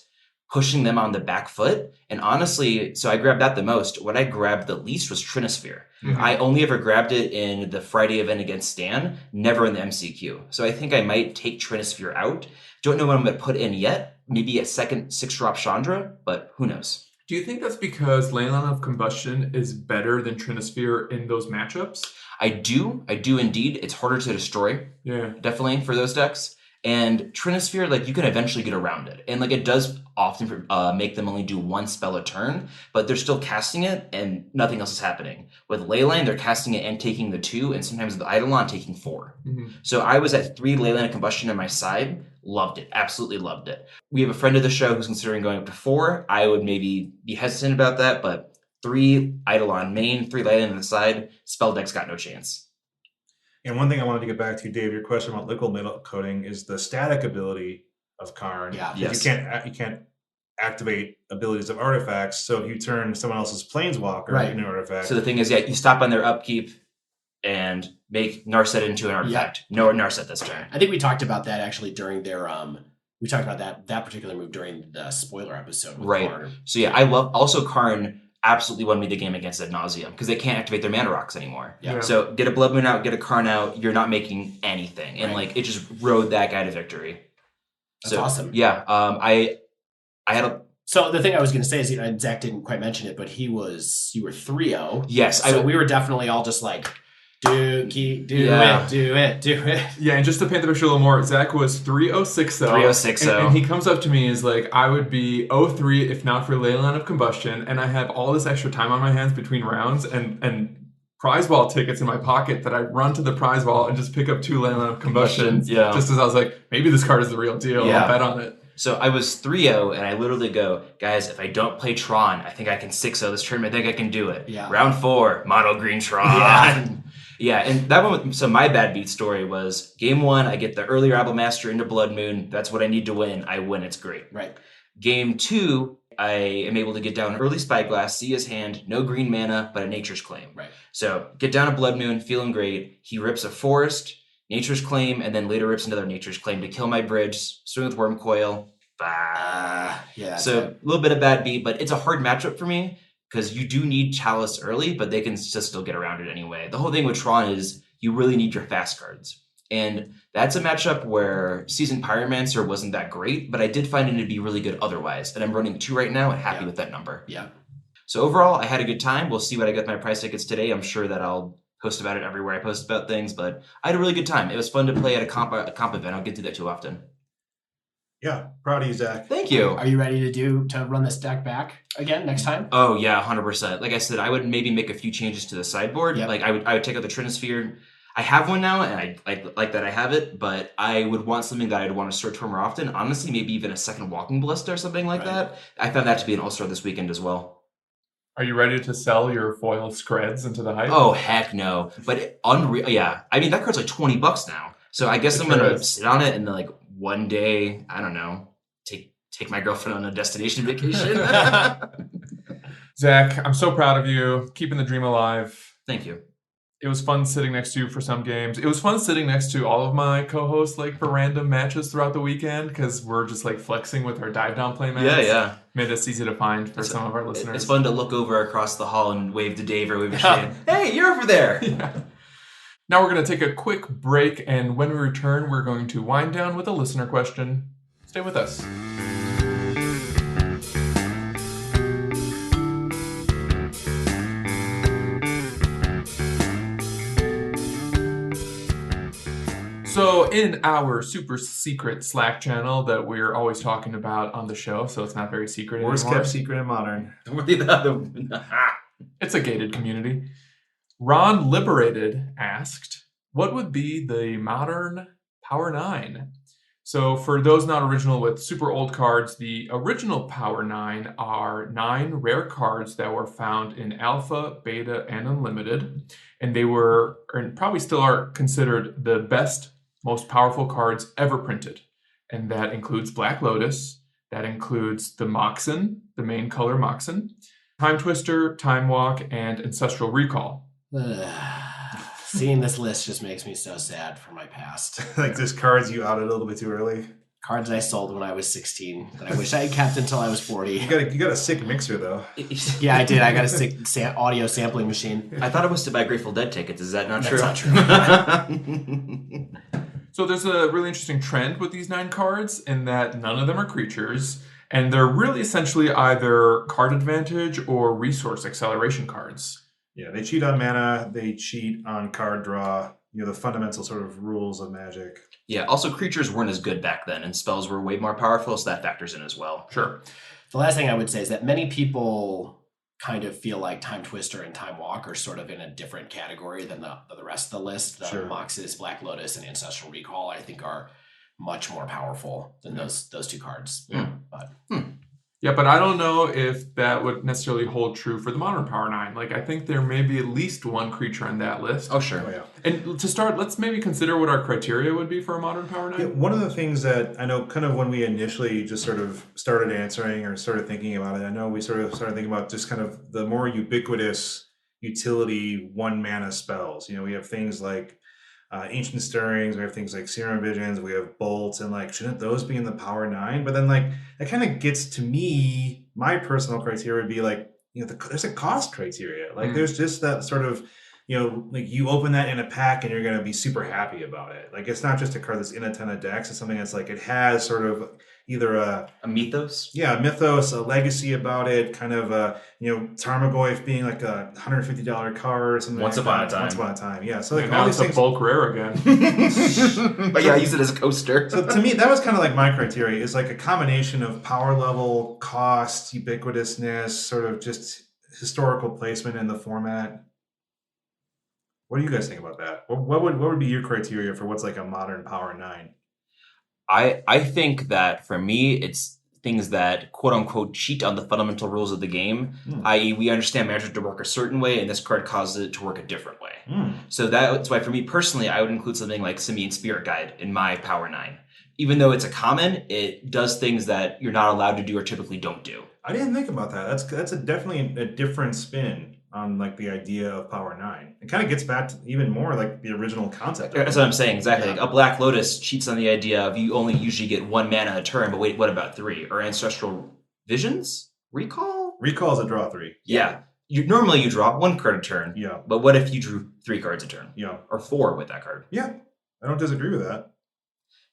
pushing them on the back foot. And honestly, so I grabbed that the most. What I grabbed the least was Trinisphere. I only ever grabbed it in the Friday event against Stan, never in the MCQ. So I think I might take Trinisphere out. Don't know what I'm going to put in yet. Maybe a second 6-drop Chandra, but who knows? Do you think that's because Leyline of Combustion is better than Trinisphere in those matchups? I do indeed. It's harder to destroy. Yeah. Definitely for those decks. And Trinisphere, like, you can eventually get around it. And, like, it does often make them only do 1 spell a turn, but they're still casting it and nothing else is happening. With Leyline, they're casting it and taking the 2, and sometimes the Eidolon taking 4. So I was at 3 Leyline of Combustion on my side. Loved it. Absolutely loved it. We have a friend of the show who's considering going up to 4. I would maybe be hesitant about that, but 3 Eidolon main, 3 Leyline on the side, spell deck's got no chance. And one thing I wanted to get back to, Dave, your question about Liquid Metal Coating is the static ability of Karn. Yeah. Yes. You can't activate abilities of artifacts. So if you turn someone else's Planeswalker into an artifact. So the thing is, you stop on their upkeep and make Narset into an artifact. No Narset this turn. I think we talked about that actually during their we talked about that particular move during the spoiler episode with Karn. So yeah, I love also Karn absolutely won me the game against Ad Nauseam because they can't activate their mana rocks anymore. Yeah. So get a Blood Moon out, get a Karn out, you're not making anything. And like it just rode that guy to victory. That's awesome. Yeah. I had a So the thing I was going to say is, Zach didn't quite mention it, but you were 3-0. Yes. So we were definitely all just like Do it. Yeah, and just to paint the picture a little more, Zach was 3060. 3060. And he comes up to me and is like, I would be 03 if not for Ley Line of Combustion, and I have all this extra time on my hands between rounds and prize ball tickets in my pocket that I run to the prize ball and just pick up 2 Ley Line of Combustion. Yeah. Just as I was like, maybe this card is the real deal. Yeah. I'll bet on it. So I was 3-0, and I literally go, guys, if I don't play Tron, I think I can 6-0 this tournament. I think I can do it. Yeah. Round 4, mono green Tron. Yeah, and that one. So my bad beat story was game 1. I get the early Rabble Master into Blood Moon. That's what I need to win. I win. It's great. Right. Game 2, I am able to get down early Spyglass, see his hand, no green mana, but a Nature's Claim. Right. So get down a Blood Moon, feeling great. He rips a Forest, Nature's Claim, and then later rips another Nature's Claim to kill my bridge. Swing with Worm Coil. Yeah. So a little bit of bad beat, but it's a hard matchup for me. Because you do need Chalice early, but they can just still get around it anyway. The whole thing with Tron is you really need your fast cards. And that's a matchup where Seasoned Pyromancer wasn't that great, but I did find it to be really good otherwise. And I'm running 2 right now and happy with that number. Yeah. So overall, I had a good time. We'll see what I get with my prize tickets today. I'm sure that I'll post about it everywhere I post about things, but I had a really good time. It was fun to play at a comp event. I don't get to do that too often. Yeah, proud of you, Zach. Thank you. Are you ready to run this deck back again next time? Oh yeah, 100%. Like I said, I would maybe make a few changes to the sideboard. Yep. Like I would take out the Trinisphere. I have one now, and I like that I have it, but I would want something that I'd want to search for more often. Honestly, maybe even a second Walking Ballista or something like that. I found that to be an all-star this weekend as well. Are you ready to sell your foil Screds into the hype? Oh heck no! But unreal. Yeah, I mean that card's like $20 now. So I guess I'm gonna sit on it and then like one day, I don't know, take my girlfriend on a destination vacation. Zach, I'm so proud of you, keeping the dream alive. Thank you. It was fun sitting next to you for some games. It was fun sitting next to all of my co-hosts like for random matches throughout the weekend because we're just like flexing with our dive down play mats. Yeah. Made us easy to find for some of our listeners. It's fun to look over across the hall and wave to Dave or wave to Shane. Hey, you're over there. Yeah. Now we're going to take a quick break, and when we return, we're going to wind down with a listener question. Stay with us. So in our super secret Slack channel that we're always talking about on the show, so it's not very secret anymore. Worst kept secret in Modern. It's a gated community. Ron Liberated asked, what would be the Modern Power 9? So for those not original with super old cards, the original Power 9 are 9 rare cards that were found in Alpha, Beta, and Unlimited. And they were, and probably still are, considered the best, most powerful cards ever printed. And that includes Black Lotus, that includes the Moxen, the main color Moxen, Time Twister, Time Walk, and Ancestral Recall. Seeing this list just makes me so sad for my past. Like there's cards you outed a little bit too early. Cards I sold when I was 16 that I wish I had kept until I was 40. You got a sick mixer though. Yeah, I did. I got a sick audio sampling machine. I thought it was to buy Grateful Dead tickets. Is that not true? That's not true. So there's a really interesting trend with these 9 cards in that none of them are creatures, and they're really essentially either card advantage or resource acceleration cards. Yeah, they cheat on mana, they cheat on card draw, the fundamental sort of rules of Magic. Yeah, also creatures weren't as good back then, and spells were way more powerful, so that factors in as well. Sure. The last thing I would say is that many people kind of feel like Time Twister and Time Walk are sort of in a different category than the rest of the list. The MOCS, Black Lotus, and Ancestral Recall, I think, are much more powerful than those 2 cards. Yeah, but I don't know if that would necessarily hold true for the Modern Power 9. Like, I think there may be at least one creature on that list. Oh, sure. Oh, yeah. And to start, let's maybe consider what our criteria would be for a Modern Power 9. Yeah, one of the things that I know kind of when we initially just sort of started answering or started thinking about it, I know we sort of started thinking about just kind of the more ubiquitous utility 1 mana spells. We have things like Ancient Stirrings, we have things like Serum Visions, we have Bolts, and like, shouldn't those be in the Power 9? But then like, that kind of gets to me, my personal criteria would be like, there's a cost criteria. Like there's just that sort of, like you open that in a pack and you're going to be super happy about it. Like it's not just a card that's in a ton of decks. It's something that's like, it has sort of, either a mythos. Yeah, a mythos, a legacy about it, kind of Tarmogoyf being like a $150 card or something. Once upon a time. Once upon a time, yeah. So like now all these it's things. a bulk rare again. But yeah, I use it as a coaster. So to me, that was kind of like my criteria, is like a combination of power level, cost, ubiquitousness, sort of just historical placement in the format. What do you guys think about that? What would be your criteria for what's like a modern Power 9? I think that for me, it's things that quote unquote cheat on the fundamental rules of the game, i.e., we understand Magic to work a certain way, and this card causes it to work a different way. So that's why, for me personally, I would include something like Simian Spirit Guide in my Power 9. Even though it's a common, it does things that you're not allowed to do or typically don't do. I didn't think about that. That's definitely a different spin on like the idea of Power 9. It kind of gets back to even more like the original concept. That's what I'm saying, exactly. Yeah. Like a Black Lotus cheats on the idea of you only usually get 1 mana a turn, but wait, what about 3? Or Ancestral Visions? Recall? Recall is a draw 3. Yeah. Normally you draw 1 card a turn. Yeah. But what if you drew 3 cards a turn? Yeah. Or 4 with that card? Yeah. I don't disagree with that.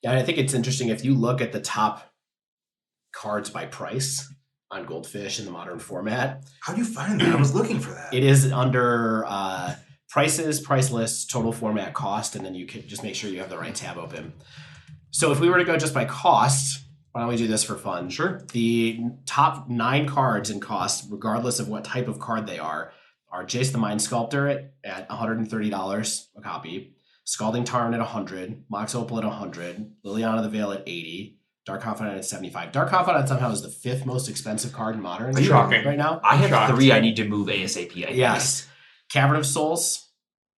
Yeah, and I think it's interesting if you look at the top cards by price on Goldfish in the modern format. How do you find that? I was looking for that. It is under prices, price lists, total format cost, and then you can just make sure you have the right tab open. So if we were to go just by cost, why don't we do this for fun? Sure. The top 9 cards in cost, regardless of what type of card they are Jace the Mind Sculptor at $130 a copy, Scalding Tarn at $100, Mox Opal at $100, Liliana the Veil at $80, Dark Confidant at $75. Dark Confidant somehow is the 5th most expensive card in Modern Shocking. right now. I have 3 I need to move ASAP. I think. Yes. Cavern of Souls,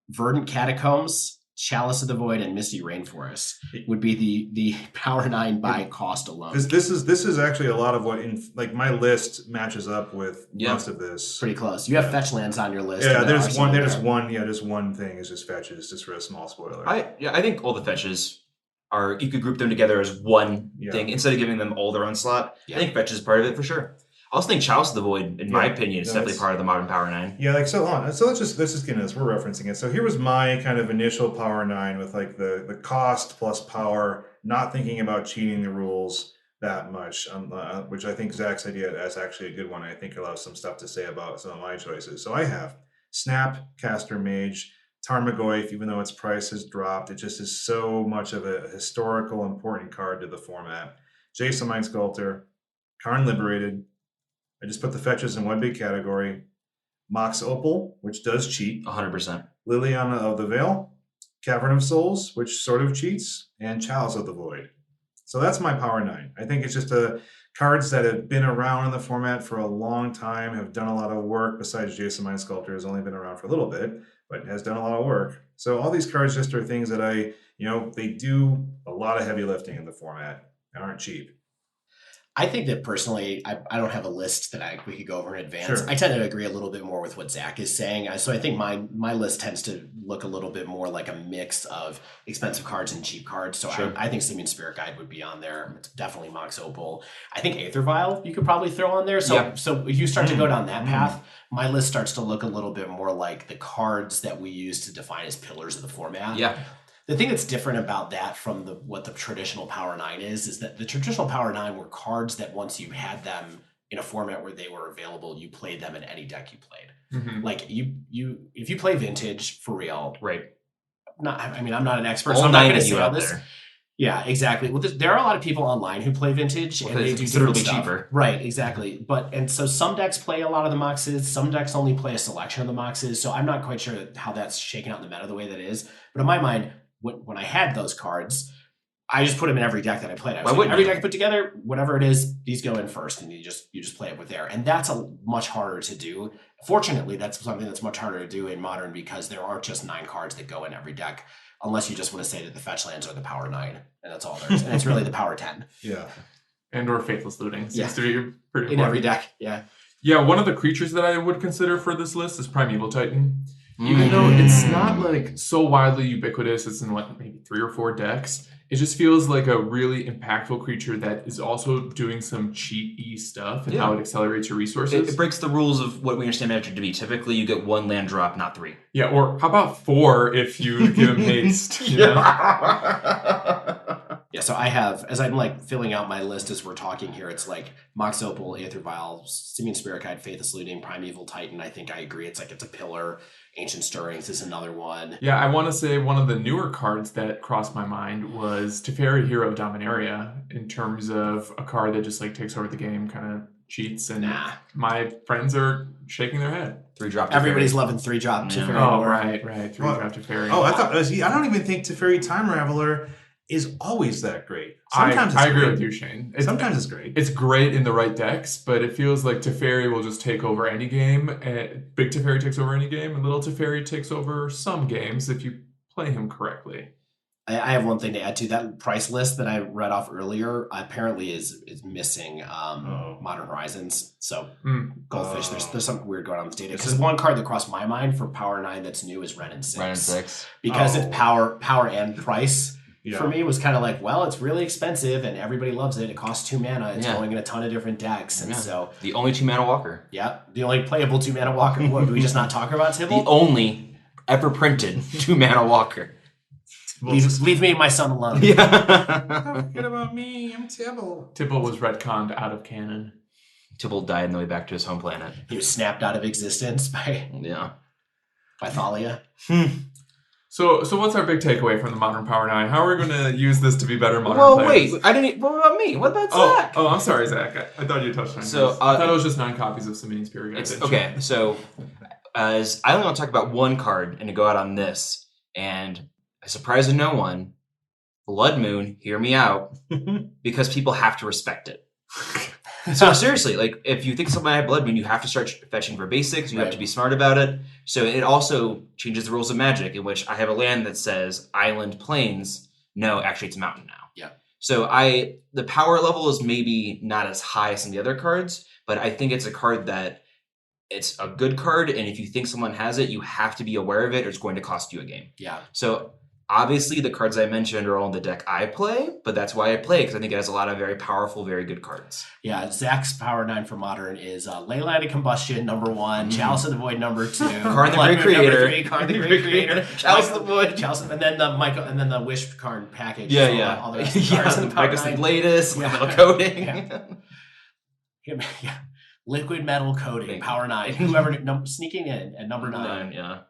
Verdant Catacombs, Chalice of the Void, and Misty Rainforest would be the Power 9 by cost alone. This is actually a lot of what in like my list matches up with most of this. Pretty close. You have fetch lands on your list. Yeah, there's one thing is just fetches, just for a small spoiler. I think all the fetches are, you could group them together as one thing instead of giving them all their own slot. I think fetch is part of it for sure. I also think Chalice of the Void, in my opinion, is definitely part of the modern Power 9. Yeah, like so on. So let's just get into this. We're referencing it. So here was my kind of initial Power 9 with like the cost plus power, not thinking about cheating the rules that much, which I think Zach's idea is actually a good one. I think he'll have some stuff to say about some of my choices. So I have Snap, Caster Mage, Tarmogoyf, even though its price has dropped, it just is so much of a historical important card to the format. Jace the Mind Sculptor, Karn Liberated. I just put the fetches in one big category. Mox Opal, which does cheat. 100%. Liliana of the Veil, Cavern of Souls, which sort of cheats, and Chalice of the Void. So that's my Power 9. I think it's just cards that have been around in the format for a long time, have done a lot of work, besides Jace the Mind Sculptor has only been around for a little bit, but has done a lot of work. So all these cards just are things that they do a lot of heavy lifting in the format. They aren't cheap. I think that personally, I don't have a list that we could go over in advance. Sure. I tend to agree a little bit more with what Zach is saying. So I think my list tends to look a little bit more like a mix of expensive cards and cheap cards. So sure. I think Simian Spirit Guide would be on there. It's definitely Mox Opal. I think Aether Vial you could probably throw on there. So if you start to go down that path, my list starts to look a little bit more like the cards that we use to define as pillars of the format. Yeah. The thing that's different about that from what the traditional Power 9 is that the traditional Power 9 were cards that once you had them in a format where they were available, you played them in any deck you played. Mm-hmm. Like if you play Vintage for real, right? I'm not an expert, so I'm not going to say all this. There. Yeah, exactly. Well, there are a lot of people online who play Vintage, and they do considerably cheaper. Right, exactly. And so some decks play a lot of the MOCSs, some decks only play a selection of the MOCSs. So I'm not quite sure how that's shaken out in the meta the way that is. But in my mind, when I had those cards, I just put them in every deck that I played. Every deck put together, whatever it is, these go in first, and you just play it with there. And that's much harder to do. Fortunately, that's something that's much harder to do in Modern because there aren't just 9 cards that go in every deck, unless you just want to say that the fetch lands are the Power 9, and that's all there is. And it's really the Power 10. Yeah. And or Faithless Looting seems to be pretty in every deck. Yeah. Yeah, one of the creatures that I would consider for this list is Primeval Titan. Even though it's not like so widely ubiquitous, it's in maybe 3 or 4 decks. It just feels like a really impactful creature that is also doing some cheat-y stuff and how it accelerates your resources. It breaks the rules of what we understand Magic to be. Typically, you get 1 land drop, not 3. Yeah, or how about 4 if you give him haste? You know? Yeah, so I have, as I'm like filling out my list as we're talking here, it's like Mox Opal, Aether Vial, Simian Spirit Faithless Looting, Primeval Titan. I think I agree. It's a pillar. Ancient Stirrings is another one. Yeah, I want to say one of the newer cards that crossed my mind was Teferi Hero Dominaria, in terms of a card that just like takes over the game, kind of cheats, and my friends are shaking their head. 3-drop Teferi. Everybody's loving 3-drop Teferi. Oh, right. 3-drop Teferi. Oh, I don't even think Teferi Time Raveler is always that great. Sometimes I agree with you, Shane. Sometimes it's great. It's great in the right decks, but it feels like Teferi will just take over any game. Big Teferi takes over any game, and Little Teferi takes over some games if you play him correctly. I have one thing to add to that price list that I read off earlier. Apparently, is missing Modern Horizons. So Goldfish, there's something weird going on with data. Because one card that crossed my mind for Power 9 that's new is Ren and 6. Ren and 6 because it's power and price. Yeah. For me, it was kind of like, well, it's really expensive and everybody loves it. It costs 2 mana. It's going in a ton of different decks. And so the only 2 mana walker. Yeah. The only playable 2 mana walker. What, do we just not talk about Tibble? The only ever printed 2 mana walker. Leave me and my son alone. Yeah. Don't forget about me. I'm Tibble. Tibble was retconned out of canon. Tibble died on the way back to his home planet. He was snapped out of existence by Thalia. So what's our big takeaway from the Modern Power 9? How are we going to use this to be better Modern players? Wait. What about me? What about Zach? Oh, I'm sorry, Zach. I thought you touched on this. I thought it was just 9 copies of Simian Spirit. Okay, so as I only want to talk about one card and to go out on this, and a surprise to no one, Blood Moon, hear me out, because people have to respect it. So seriously, like if you think something had Blood Moon, you have to start fetching for basics. You have to be smart about it. So it also changes the rules of Magic, in which I have a land that says Island Plains. No, actually it's a mountain now. Yeah. So the power level is maybe not as high as some of the other cards, but I think it's a card that it's a good card, and if you think someone has it, you have to be aware of it, or it's going to cost you a game. Yeah. So obviously, the cards I mentioned are all in the deck I play, but that's why I play, because I think it has a lot of very powerful, very good cards. Yeah, Zach's Power 9 for Modern is Leyline of Combustion, number 1, Chalice of the Void, number 2, Karn the Great Creator, number 3, Karn the Great Creator, Chalice of the Void, and then the Wish card package. Yeah. All the rest of the cards in the Power 9. Latest, metal coating. Yeah. Liquid metal coating, Power 9. Whoever sneaking in at number 9. Yeah.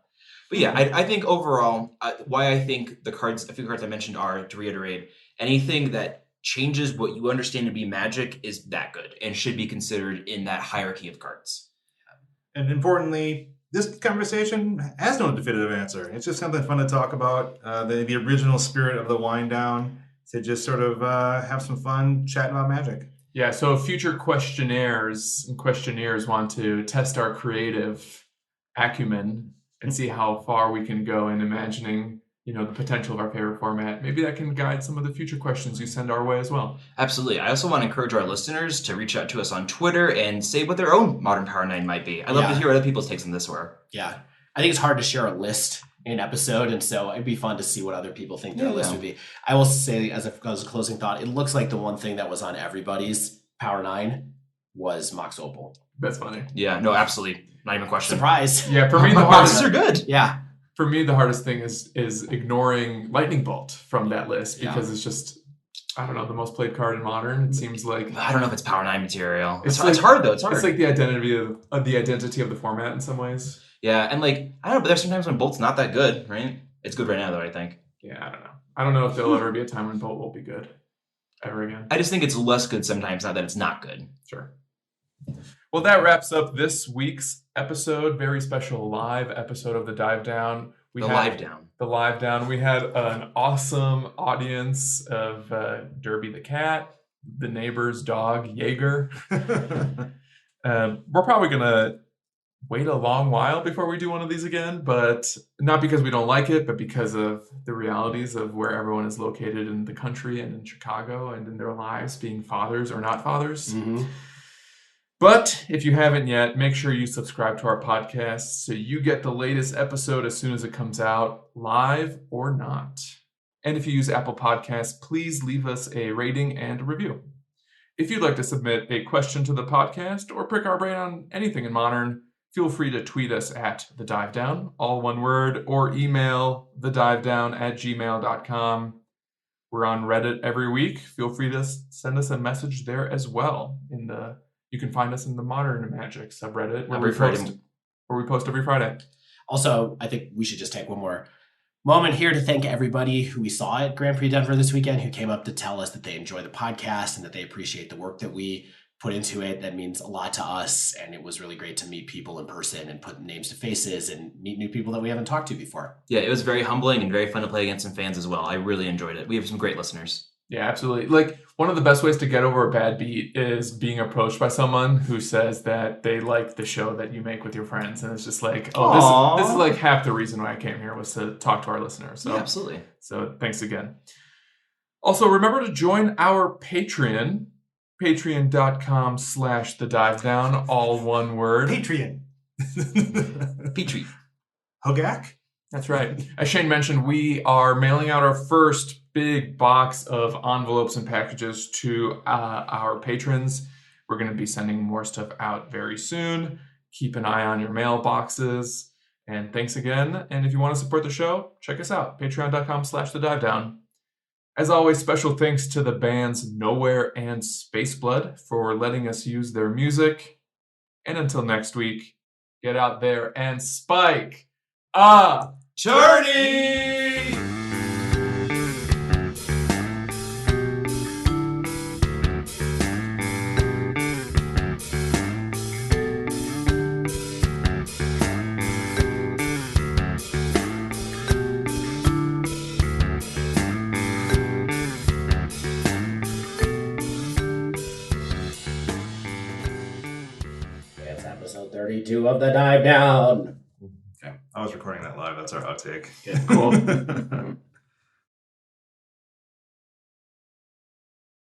But yeah, I think overall, why I think a few cards I mentioned are, to reiterate, anything that changes what you understand to be Magic is that good and should be considered in that hierarchy of cards. And importantly, this conversation has no definitive answer. It's just something fun to talk about. The original spirit of the wind down, to just sort of have some fun chatting about Magic. Yeah, so future questionnaires and questionnaires want to test our creative acumen and see how far we can go in imagining, the potential of our favorite format. Maybe that can guide some of the future questions you send our way as well. Absolutely. I also want to encourage our listeners to reach out to us on Twitter and say what their own Modern Power 9 might be. I'd love to hear what other people's takes on this were. Yeah. I think it's hard to share a list in an episode, and so it'd be fun to see what other people think their list would be. I will say, as a closing thought, it looks like the one thing that was on everybody's Power 9 was Mox Opal. That's funny. Yeah, no, absolutely. Not even a question. Surprise. Yeah, for me, the hardest are good. Yeah. For me, the hardest thing is ignoring Lightning Bolt from that list, because it's just, I don't know, the most played card in Modern. It seems like, I don't know if it's Power 9 material. It's like, hard though. It's hard. It's like the identity of the format in some ways. Yeah, and I don't know, but there's sometimes when Bolt's not that good, right? It's good right now though, I think. Yeah, I don't know. I don't know if there'll ever be a time when Bolt will be good ever again. I just think it's less good sometimes, not that it's not good. Sure. Well, that wraps up this week's episode. Very special live episode of the Dive Down. The Live Down. We had an awesome audience of Derby the cat, the neighbor's dog, Jaeger. We're probably going to wait a long while before we do one of these again, but not because we don't like it, but because of the realities of where everyone is located in the country and in Chicago and in their lives, being fathers or not fathers. Mm-hmm. But if you haven't yet, make sure you subscribe to our podcast so you get the latest episode as soon as it comes out, live or not. And if you use Apple Podcasts, please leave us a rating and a review. If you'd like to submit a question to the podcast or prick our brain on anything in Modern, feel free to tweet us at The Dive Down, all one word, or email thedivedown@gmail.com. We're on Reddit every week. Feel free to send us a message there as well. You can find us in the Modern Magic subreddit where we post every Friday. Also, I think we should just take one more moment here to thank everybody who we saw at Grand Prix Denver this weekend, who came up to tell us that they enjoy the podcast and that they appreciate the work that we put into it. That means a lot to us, and it was really great to meet people in person and put names to faces and meet new people that we haven't talked to before. Yeah, it was very humbling and very fun to play against some fans as well. I really enjoyed it. We have some great listeners. Yeah, absolutely. Like, one of the best ways to get over a bad beat is being approached by someone who says that they like the show that you make with your friends. And it's just like, this is like half the reason why I came here was to talk to our listeners. So, yeah, absolutely. So thanks again. Also, remember to join our Patreon, patreon.com/thedivedown, all one word. Patreon. Petrie. Hogaak? That's right. As Shane mentioned, we are mailing out our first big box of envelopes and packages to our patrons. We're going to be sending more stuff out very soon. Keep an eye on your mailboxes. And thanks again. And if you want to support the show, check us out. Patreon.com/thedivedown. As always, special thanks to the bands Nowhere and Spaceblood for letting us use their music. And until next week, get out there and spike a journey! It's episode 32 of The Dive Down. Okay, I was recording that live. That's our outtake. Yeah, cool.